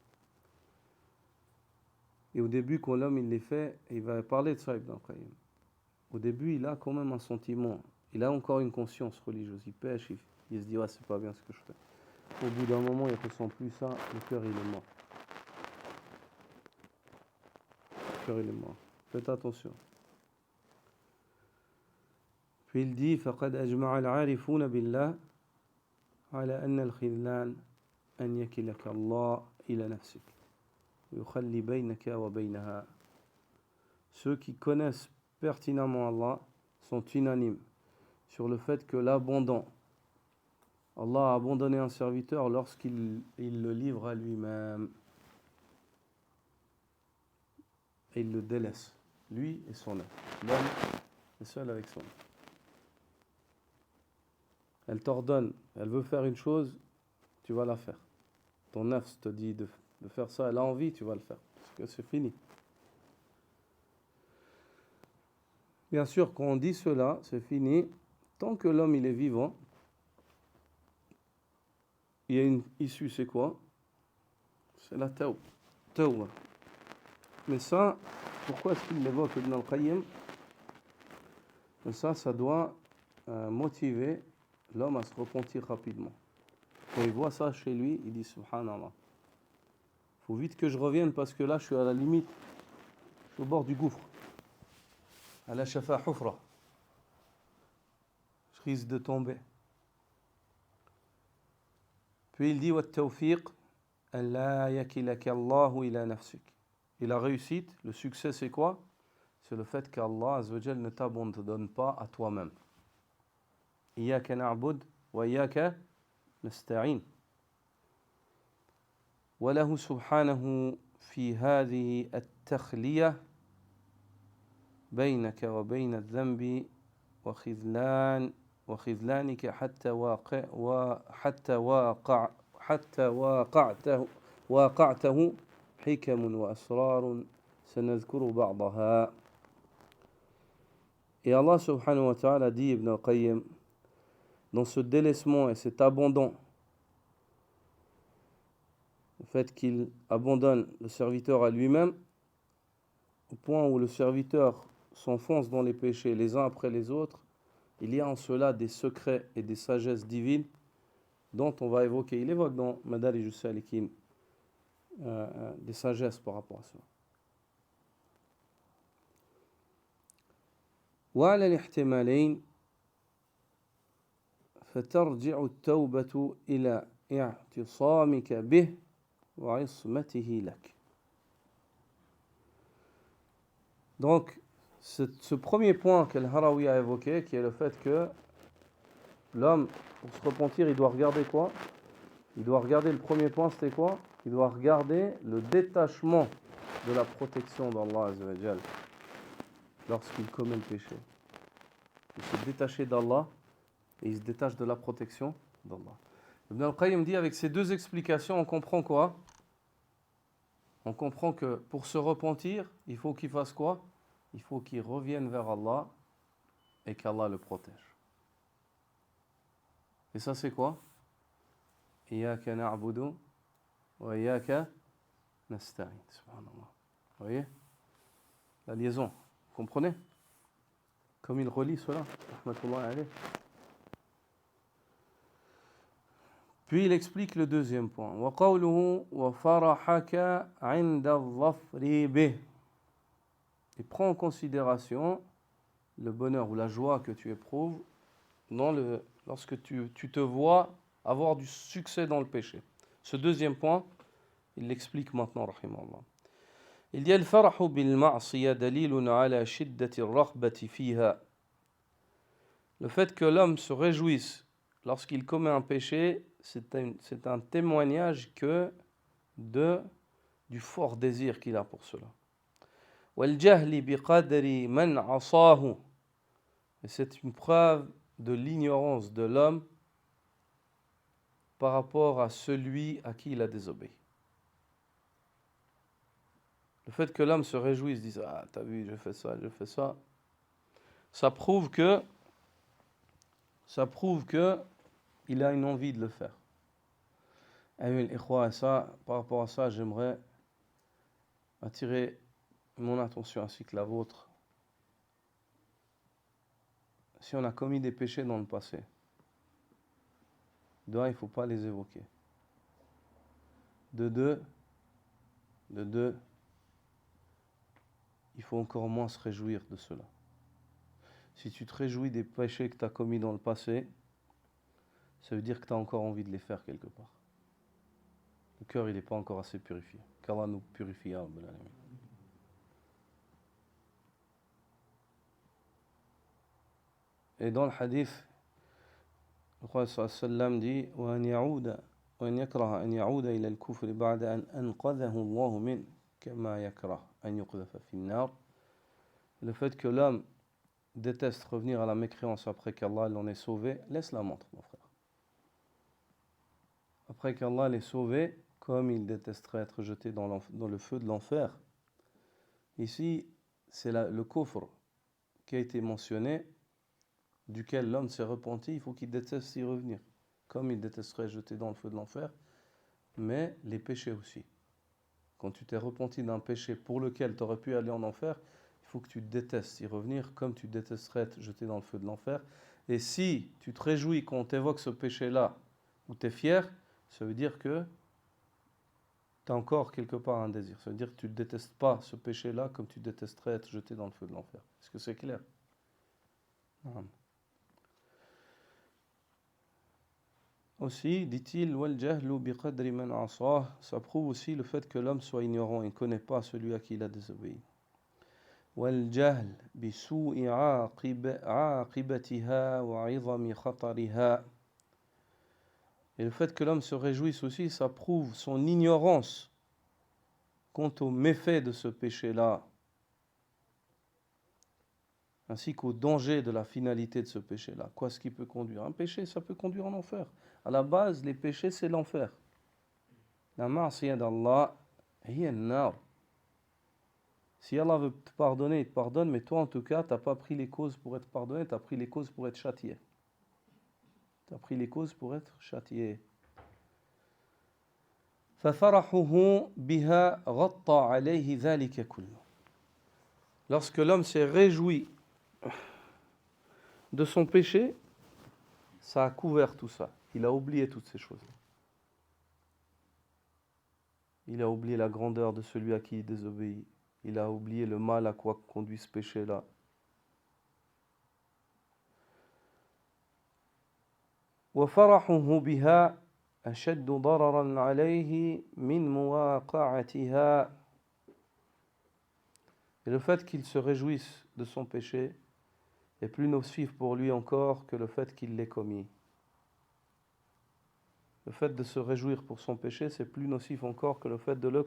Et au début, quand l'homme il les fait, il va parler de ça, Ibn al-Qayyim. Au début, il a quand même un sentiment, il a encore une conscience religieuse, il pêche, il se dit ouais, c'est pas bien ce que je fais. Au bout d'un moment, il ne ressent plus ça, le cœur il est mort. Le cœur il est mort. Faites attention. Puis il dit فقد أجمع العارفون بالله على أن الخذلان أن يكلك الله إلى نفسك ويخلي بينك وبينها. Ceux qui connaissent pertinemment Allah sont unanimes sur le fait que l'abandon, Allah a abandonné un serviteur lorsqu'il le livre à lui-même et il le délaisse, lui et son œuvre. L'homme est seul avec son œuvre. Elle t'ordonne, elle veut faire une chose, tu vas la faire. Ton nafs te dit de faire ça, elle a envie, tu vas le faire, parce que c'est fini. Bien sûr, quand on dit cela, c'est fini. Tant que l'homme il est vivant, il y a une issue, c'est quoi? C'est la tawbah. Mais ça, pourquoi est-ce qu'il l'évoque Ibn al-Qayyim? Ça doit motiver l'homme à se repentir rapidement. Quand il voit ça chez lui, il dit Subhanallah. Il faut vite que je revienne parce que là, je suis à la limite. Je suis au bord du gouffre. À la shafa hufra. Je risque de tomber. Puis il dit وَالتَّوْفِيقُ أَنْ لَا يَكِلَكَ اللَّهُ إِلَى نَفْسِكَ. Et la réussite, le succès, c'est quoi? C'est le fait qu'Allah Azza wa Jal ne t'abandonne pas à toi-même. إِيَّاكَ نَعْبُدُ وَإِيَّاكَ نَسْتَعِينُ. وله سبحانه في هذه التخلية بينك وبين الذنب وخذلانك حتى واقعته حكم وأسرار سنذكر بعضها. Et Allah subhanahu wa ta'ala dit, Ibn al-Qayyim, dans ce délaissement et cet abandon, le fait qu'il abandonne le serviteur à lui-même, au point où le serviteur s'enfonce dans les péchés les uns après les autres, il y a en cela des secrets et des sagesses divines dont on va évoquer. Il évoque dans Madarij as-Salikin des sagesses par rapport à ça. وعلى الاحتمالين فترجع التوبة إلى اعتصامك به وعصمته لك. Donc, ce premier point que Harawi a évoqué, qui est le fait que l'homme, pour se repentir, il doit regarder quoi? Il doit regarder, le premier point, c'était quoi? Il doit regarder le détachement de la protection d'Allah Azza wa Jal lorsqu'il commet le péché. Il se détache d'Allah et il se détache de la protection d'Allah. Ibn al-Qayyim dit, avec ces deux explications, on comprend quoi? On comprend que pour se repentir, il faut qu'il fasse quoi? Il faut qu'il revienne vers Allah et qu'Allah le protège. Et ça, c'est quoi? Iyaka na'budu wa iyaka nasta'in. Subhanallah. Vous voyez? La liaison. Vous comprenez? Comme il relie cela. Rahmatullahi alayh. Puis il explique le deuxième point. Wa qawluhu wa farahaka 'inda adh-dhafri bih. Il prend en considération le bonheur ou la joie que tu éprouves lorsque tu te vois avoir du succès dans le péché. Ce deuxième point, il l'explique maintenant, rahimahullah. Il dit al-farahu bil ma'siya dalilun ala shiddati ar-raghbati fiha. Le fait que l'homme se réjouisse lorsqu'il commet un péché, c'est un témoignage du fort désir qu'il a pour cela. Wal jahli bi qadri man 'asahu. Et c'est une preuve de l'ignorance de l'homme par rapport à celui à qui il a désobéi. Le fait que l'homme se réjouisse, dise ah t'as vu, je fais ça, ça prouve que il a une envie de le faire. Et ça, par rapport à ça, j'aimerais attirer mon attention ainsi que la vôtre. Si on a commis des péchés dans le passé, il ne faut pas les évoquer. De deux, il faut encore moins se réjouir de cela. Si tu te réjouis des péchés que tu as commis dans le passé, ça veut dire que tu as encore envie de les faire quelque part. Le cœur, il n'est pas encore assez purifié. Qu'Allah nous purifie. Et dans le hadith, le Prophète sallam dit وأن يكره أن يعود إلى الكفر بعد أن أنقذه الله منه كما يكره أن يقذف في النار. Le fait que l'homme déteste revenir à la mécréance après qu'Allah l'en ait sauvé, laisse la montre, mon frère. Après qu'Allah l'ait sauvé, comme il détesterait être jeté dans le feu de l'enfer. Ici, c'est le kufr qui a été mentionné, duquel l'homme s'est repenti, il faut qu'il déteste y revenir. Comme il détesterait jeter dans le feu de l'enfer, mais les péchés aussi. Quand tu t'es repenti d'un péché pour lequel tu aurais pu aller en enfer, il faut que tu détestes y revenir, comme tu détesterais être jeté dans le feu de l'enfer. Et si tu te réjouis quand on t'évoque ce péché-là, ou tu es fier, ça veut dire que tu as encore quelque part un désir. Ça veut dire que tu ne détestes pas ce péché-là comme tu détesterais être jeté dans le feu de l'enfer. Est-ce que c'est clair? Non. Aussi, dit-il, ça prouve aussi le fait que l'homme soit ignorant et ne connaît pas celui à qui il a désobéi. Et le fait que l'homme se réjouisse aussi, ça prouve son ignorance quant aux méfaits de ce péché-là, ainsi qu'au danger de la finalité de ce péché-là. Quoi ce qui peut conduire? Un péché, ça peut conduire en enfer. À la base, les péchés, c'est l'enfer. La ma'siyah d'Allah, hiya an-nar. Si Allah veut te pardonner, il te pardonne, mais toi, en tout cas, tu n'as pas pris les causes pour être pardonné, tu as pris les causes pour être châtié. Tu as pris les causes pour être châtié. فَفَرَحُهُ بِهَا غَطَّى عَلَيْهِ ذَلِكَ كُلُّهُ. Lorsque l'homme s'est réjoui de son péché, ça a couvert tout ça. Il a oublié toutes ces choses. Il a oublié la grandeur de celui à qui il désobéit. Il a oublié le mal à quoi conduit ce péché-là. وفرحه بها أشد ضررا عليه من مواقعتها. Et le fait qu'il se réjouisse de son péché est plus nocif pour lui encore que le fait qu'il l'ait commis. Le fait de se réjouir pour son péché, c'est plus nocif encore que le fait de le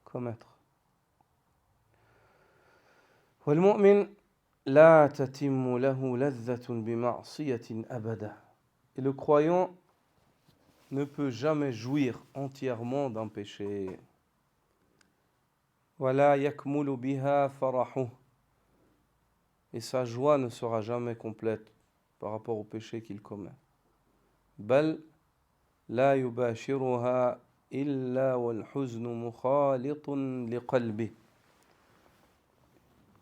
commettre. والمؤمن لا تتم له لذة بمعصية أبدا. Et le croyant ne peut jamais jouir entièrement d'un péché. ولا يكمل بها فرحه. Et sa joie ne sera jamais complète par rapport au péché qu'il commet. بل لا يباشرها إلا والحزن مخالط لقلبه.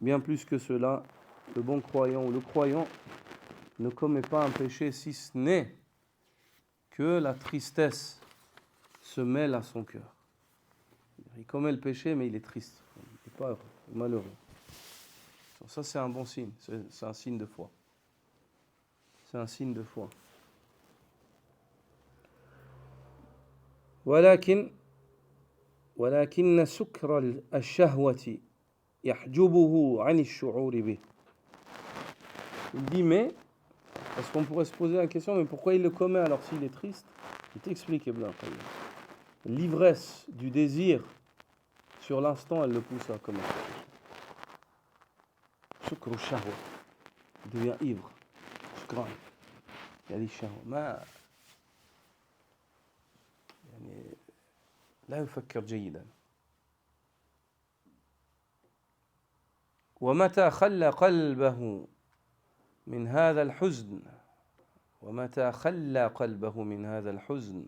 Bien plus que cela, le bon croyant ou le croyant ne commet pas un péché si ce n'est que la tristesse se mêle à son cœur. Il commet le péché, mais il est triste. Il n'est pas heureux, malheureux. Ça, c'est un bon signe. C'est un signe de foi. C'est un signe de foi. ولكن سكر الشهوة يحجبه عن الشعور به. Il dit mais, parce qu'on pourrait se poser la question, mais pourquoi il le commet alors s'il est triste? Il t'explique Ibn al-Qayyim. L'ivresse du désir, sur l'instant, elle le pousse à commettre. سكر الشهوة. Il devient ivre. سكران. يعني الشهوة ما يعني لا يفكر جيدا. ومتى خلى قلبه من هذا الحزن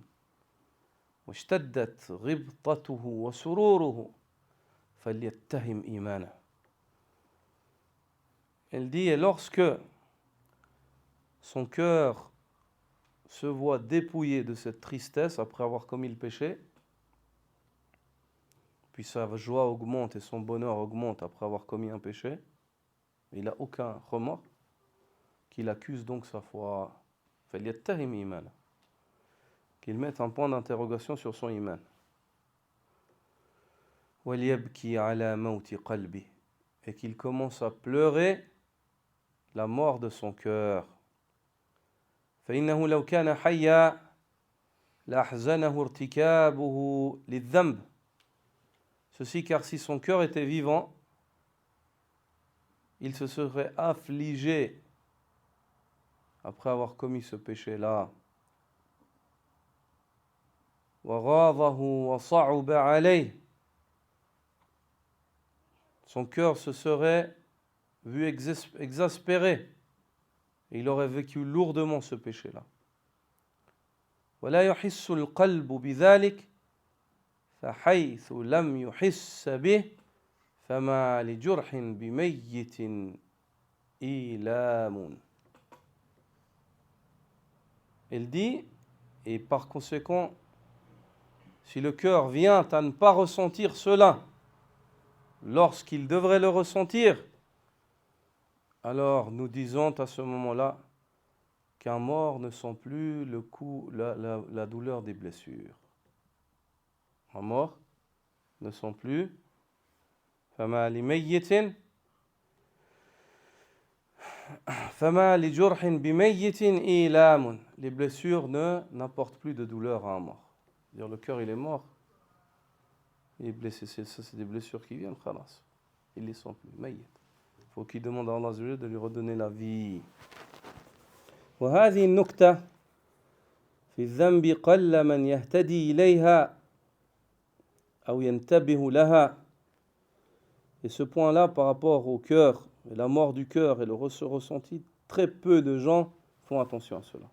واشتدت غبطته وسروره فليتهم إيمانه. Elle dit, et lorsque son cœur se voit dépouillé de cette tristesse après avoir commis le péché, puis sa joie augmente et son bonheur augmente après avoir commis un péché, il n'a aucun remords, qu'il accuse donc sa foi. فَلْيَتَّهِمْ إِيمَانَهُ. Qu'il mette un point d'interrogation sur son iman. وَلْيَبْكِي عَلَى مَوْتِ قَلْبِهِ. Et qu'il commence à pleurer la mort de son cœur. فإنه لو كان حيا لأحزنه ارتكابه للذنب. Ceci car si son cœur était vivant, il se serait affligé après avoir commis ce péché-là. وغاضه وصعب عليه. Son cœur se serait vu exaspéré. Et il aurait vécu lourdement ce péché-là. ولا يحس القلب بذلك فحيث لم يحس به فما لجرح بميت إيلام. Il dit, et par conséquent, si le cœur vient à ne pas ressentir cela lorsqu'il devrait le ressentir, alors nous disons à ce moment-là qu'un mort ne sent plus le coup, la douleur des blessures. Un mort ne sent plus. فما لميت فما لجرح بميت إيلام. Les blessures n'apportent plus de douleur à un mort. C'est-à-dire le cœur il est mort, il est blessé, c'est des blessures qui viennent, khalas. Il les sent plus. Mayyit. Il faut qu'il demande à Allah de lui redonner la vie. وهذه النكتة في الذنب قل من يهتدي إليها أو ينتبه لها. Et ce point-là par rapport au cœur, et la mort du cœur et le ressenti, très peu de gens font attention à cela.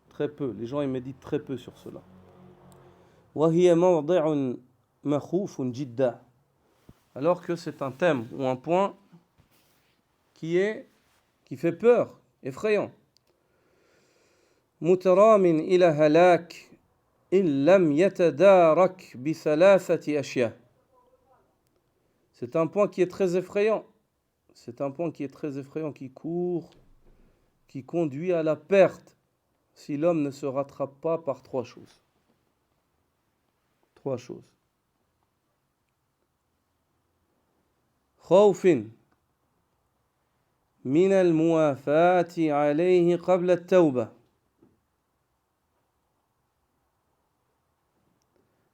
Très peu. Les gens ils méditent très peu sur cela. وهي موضع مخوف جدا. Alors que c'est un thème ou un point qui fait peur, effrayant. مترام إلى هلاك إن لم يتدارك بثلاثة أشياء. C'est un point qui est très effrayant. C'est un point qui est très effrayant, qui court, qui conduit à la perte si l'homme ne se rattrape pas par trois choses. Trois choses. خوف من الموافاة عليه قبل التوبة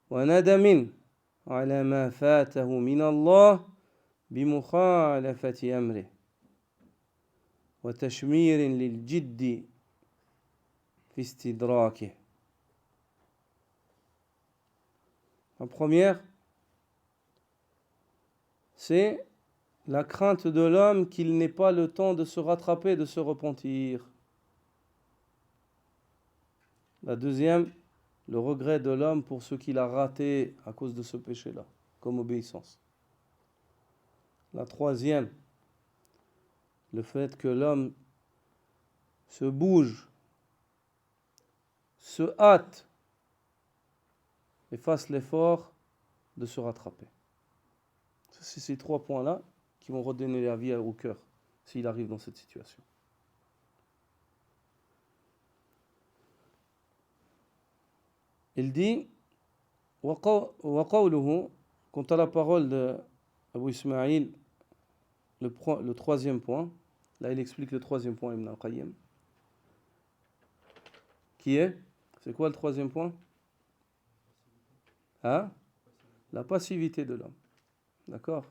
وندم على ما فاته من الله بمخالفة أمره وتشمير للجد في استدراكه. La première, c'est la crainte de l'homme qu'il n'ait pas le temps de se rattraper, de se repentir. La deuxième, le regret de l'homme pour ce qu'il a raté à cause de ce péché-là, comme obéissance. La troisième, le fait que l'homme se bouge, se hâte et fasse l'effort de se rattraper. C'est ces trois points-là qui vont redonner la vie au cœur s'il arrive dans cette situation. Il dit وقوله, quant à la parole d'Abu Ismaïl, le troisième point, là il explique le troisième point, Ibn al-Qayyim, qui est, c'est quoi le troisième point? Hein? La passivité de l'homme. D'accord?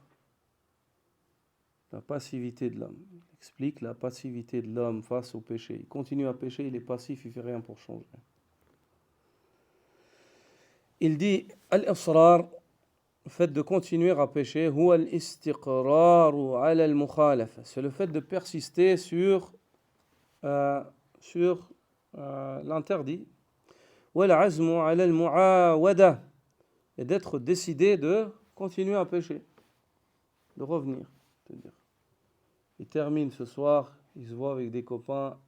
La passivité de l'homme. Il explique la passivité de l'homme face au péché. Il continue à pécher, il est passif, il ne fait rien pour changer. Il dit al-israr, le fait de continuer à pécher, huwa al-istiqraru ala al-mukhalafa. C'est le fait de persister sur l'interdit. Wal-azmu ala al-mu'awada. Et d'être décidé de continuer à pécher, de revenir. C'est-à-dire, il termine ce soir, il se voit avec des copains,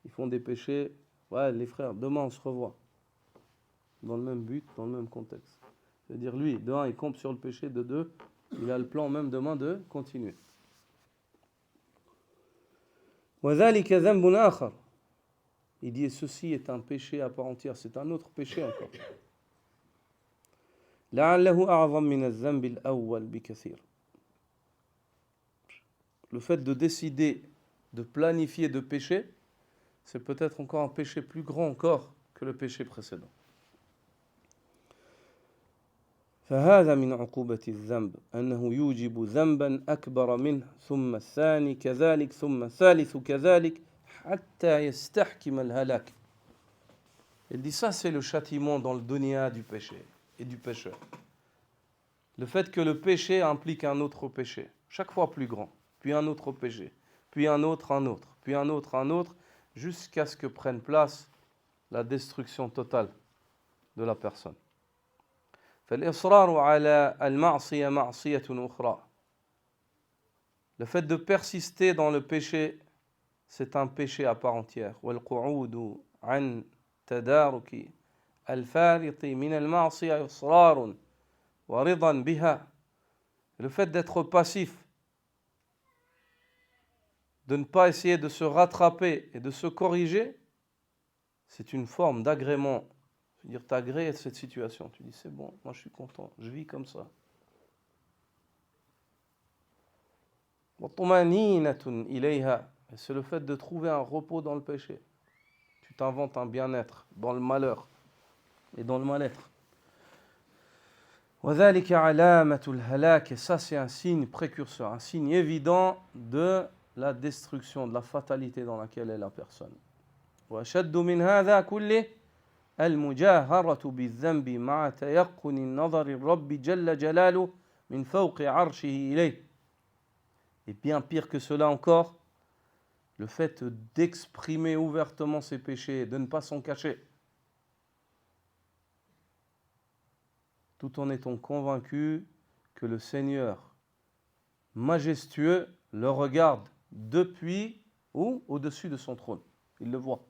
ils font des péchés. Ouais, les frères, demain on se revoit. Dans le même but, dans le même contexte. C'est-à-dire, lui, de un, il compte sur le péché, de deux, il a le plan même demain de continuer. وَذَلِكَ ذَنْبٌ آخَرٌ. Il dit, ceci est un péché à part entière, c'est un autre péché encore. لَعَلَّهُ أَعْظَمْ مِنَ الذَّنْبِ الْأَوَّلِ بِكَثِيرٍ. Le fait de décider, de planifier de pécher, c'est peut-être encore un péché plus grand encore que le péché précédent. فهذا من عقوبة الذنب أنه يوجب ذنبا أكبر منه ثم الثاني كذلك ثم الثالث كذلك حتى يستحكم الهلاك. Il dit ça, c'est le châtiment dans le dunya du péché et du pécheur. Le fait que le péché implique un autre péché, chaque fois plus grand, puis un autre péché, puis un autre, puis un autre, jusqu'à ce que prenne place la destruction totale de la personne. فالإصرار على المعصية معصية أخرى. Le fait de persister dans le péché, c'est un péché à part entière. والقعود عن تدارك الفارط من المعصية إصرار ورضا بها. Le fait d'être passif, de ne pas essayer de se rattraper et de se corriger, c'est une forme d'agrément. C'est-à-dire, tu agrées cette situation. Tu dis, c'est bon, moi je suis content, je vis comme ça. Et c'est le fait de trouver un repos dans le péché. Tu t'inventes un bien-être dans le malheur et dans le mal-être. Et ça, c'est un signe précurseur, un signe évident de la destruction, de la fatalité dans laquelle est la personne. وأشد من هذا كله المجاهرة بالذنب مع تيقن النظر الرب جل جلاله من فوق عرشه إليه. Et bien pire que cela encore, le fait d'exprimer ouvertement ses péchés, de ne pas s'en cacher, tout en étant convaincu que le Seigneur majestueux le regarde depuis ou au-dessus de son trône. Il le voit.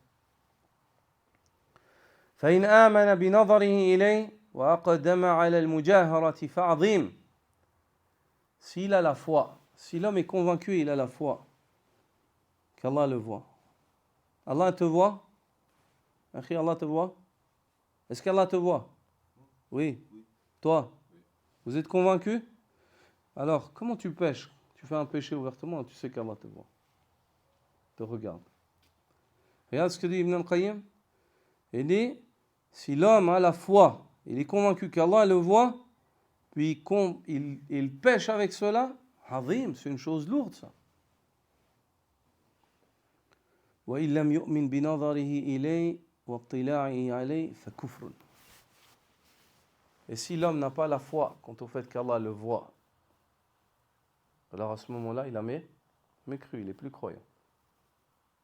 فإن آمن بنظره إليه وأقدم على المجاهرة فعظيم. S'il a la foi, si l'homme est convaincu, il a la foi qu'Allah le voit. Allah te voit? Akhi, Allah te voit? Est-ce qu'Allah te voit? Oui. Toi? Vous êtes convaincu? Alors, comment tu pêches? Tu fais un péché ouvertement, tu sais qu'Allah te voit, te regarde. Regarde ce que dit Ibn al-Qayyim. Il dit, si l'homme a la foi, il est convaincu qu'Allah le voit, puis il pêche avec cela, azim, c'est une chose lourde ça. وإن لم يؤمن بنظره إليه واطلاعه عليه فكفر. Et si l'homme n'a pas la foi quant au fait qu'Allah le voit, alors à ce moment-là, il a mécru, il est plus croyant.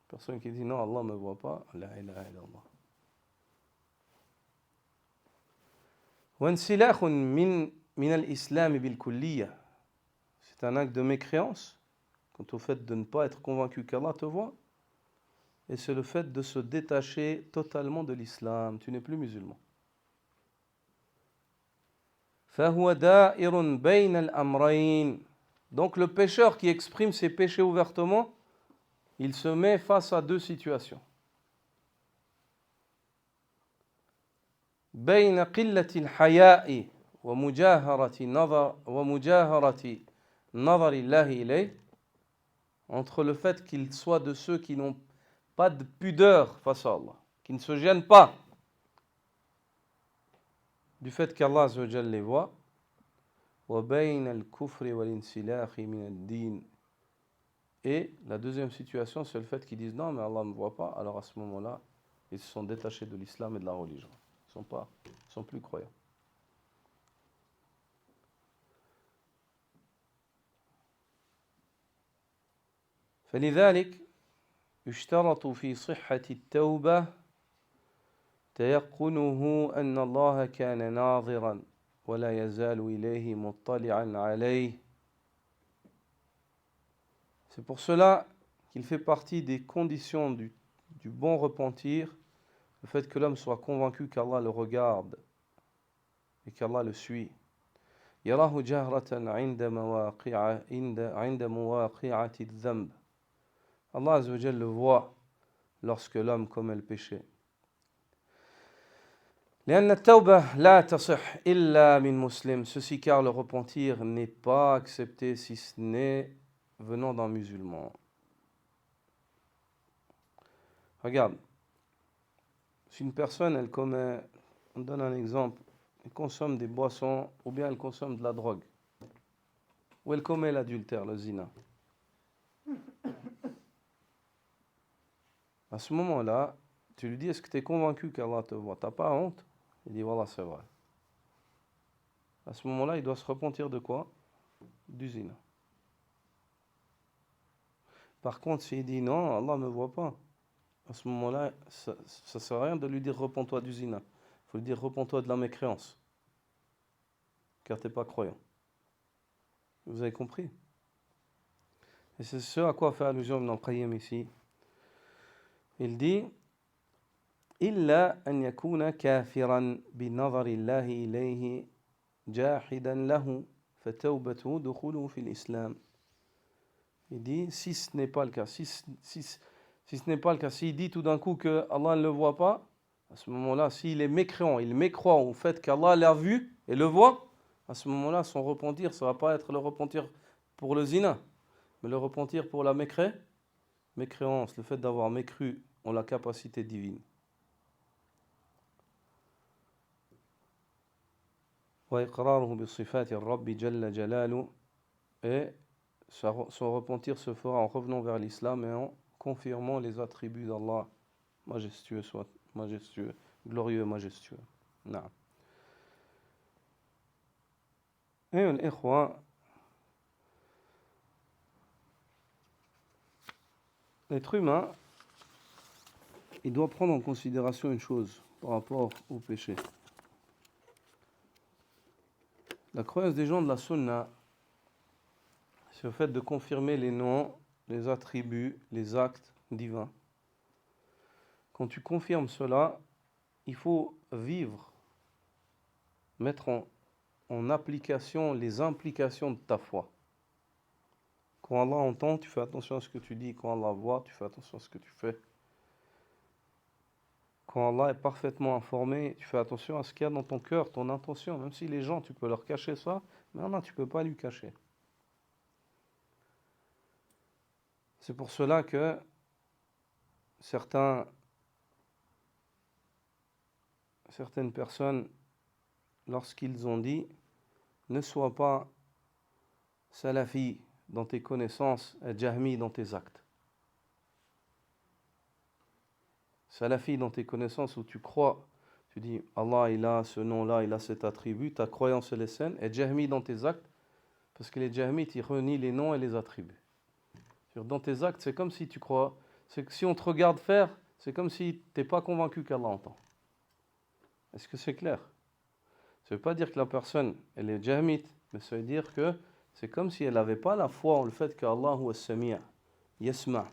Personne qui dit non, Allah ne me voit pas, la ilaha illallah. وانسلاخ من الإسلام بالكلية. C'est un acte de mécréance quant au fait de ne pas être convaincu qu'Allah te voit. Et c'est le fait de se détacher totalement de l'islam. Tu n'es plus musulman. فهو دائر بين الأمرين. Donc le pécheur qui exprime ses péchés ouvertement, il se met face à deux situations. بين قلة الحياء ومجاهرة نظر الله إليه. Entre le fait qu'il soit de ceux qui n'ont pas de pudeur face à Allah, qui ne se gênent pas du fait qu'Allah Azza wa Jalla les voit. وبين الكفر والانسلاخ من الدين. Et la deuxième situation, c'est le fait qu'ils disent non, mais Allah ne me voit pas. Alors à ce moment-là, ils se sont détachés de l'islam et de la religion. Ils sont plus croyants. فلذلك يشترط في صحة التوبة تيقنه أن الله كان ناظرا ولا يزال إليه مطلعا عليه. C'est pour cela qu'il fait partie des conditions du bon repentir, le fait que l'homme soit convaincu qu'Allah le regarde et qu'Allah le suit. يراه جهرة عند مواقعة الذنب. Allah Azza wa Jalla le voit lorsque l'homme commet le péché. لأن التوبة لا تصح إلا من مسلم. Ceci car le repentir n'est pas accepté si ce n'est venant d'un musulman. Regarde, si une personne, elle commet, on donne un exemple, elle consomme des boissons ou bien elle consomme de la drogue, ou elle commet l'adultère, le zina. À ce moment-là, tu lui dis, est-ce que tu es convaincu qu'Allah te voit? Tu n'as pas honte? Il dit, voilà, c'est vrai. À ce moment-là, il doit se repentir de quoi? Du zina. Par contre, s'il dit, non, Allah ne me voit pas, à ce moment-là, ça ne sert à rien de lui dire, repens-toi du zina. Il faut lui dire, repens-toi de la mécréance. Car tu n'es pas croyant. Vous avez compris? Et c'est ce à quoi fait allusion Ibn al-Qayyim ici. Il dit, إلا أن يكون كافرا بنظر الله إليه جاحدا له فتوبته دخوله في الإسلام. Il dit, si ce n'est pas le cas, si ce n'est pas le cas, s'il dit tout d'un coup que Allah ne le voit pas, à ce moment-là, s'il est mécréant, il mécroit au fait qu'Allah l'a vu et le voit, à ce moment-là, son repentir, ça ne va pas être le repentir pour le zina, mais le repentir pour la mécréance, le fait d'avoir mécru en la capacité divine. وإقراره بصفات الرب جل جلاله. Et son repentir se fera en revenant vers l'islam et en confirmant les attributs d'Allah, majestueux, glorieux, majestueux. نعم. أيها الإخوة، l'être humain, il doit prendre en considération une chose par rapport au péché. La croyance des gens de la Sunna, c'est le fait de confirmer les noms, les attributs, les actes divins. Quand tu confirmes cela, il faut vivre, mettre en application les implications de ta foi. Quand Allah entend, tu fais attention à ce que tu dis. Quand Allah voit, tu fais attention à ce que tu fais. quand Allah est parfaitement informé, tu fais attention à ce qu'il y a dans ton cœur, ton intention. Même si les gens, tu peux leur cacher ça, mais non, tu ne peux pas lui cacher. C'est pour cela que certaines personnes, lorsqu'ils ont dit ne sois pas salafi dans tes connaissances et jahmi dans tes actes. Salafi dans tes connaissances où tu crois, tu dis Allah il a ce nom-là, il a cet attribut, ta croyance elle est saine, et jahmi dans tes actes, parce que les jahmites ils renient les noms et les attributs. Dans tes actes, c'est comme si tu crois, c'est que si on te regarde faire, c'est comme si tu n'es pas convaincu qu'Allah entend. Est-ce que c'est clair? Ça ne veut pas dire que la personne, elle est jahmite, mais ça veut dire que c'est comme si elle n'avait pas la foi en le fait qu'Allah huwa as-sami' yasma'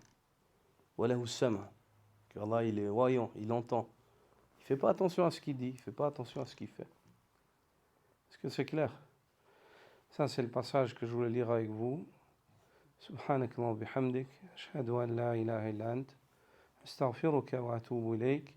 wa lahu as-sam', qu'Allah il est voyant, il entend. Il ne fait pas attention à ce qu'il dit, il ne fait pas attention à ce qu'il fait. Est-ce que c'est clair? Ça c'est le passage que je voulais lire avec vous. Subhanakallah wa bihamdik, ashhadu an la ilaha illa ant, astaghfiruka wa atubu ilayk.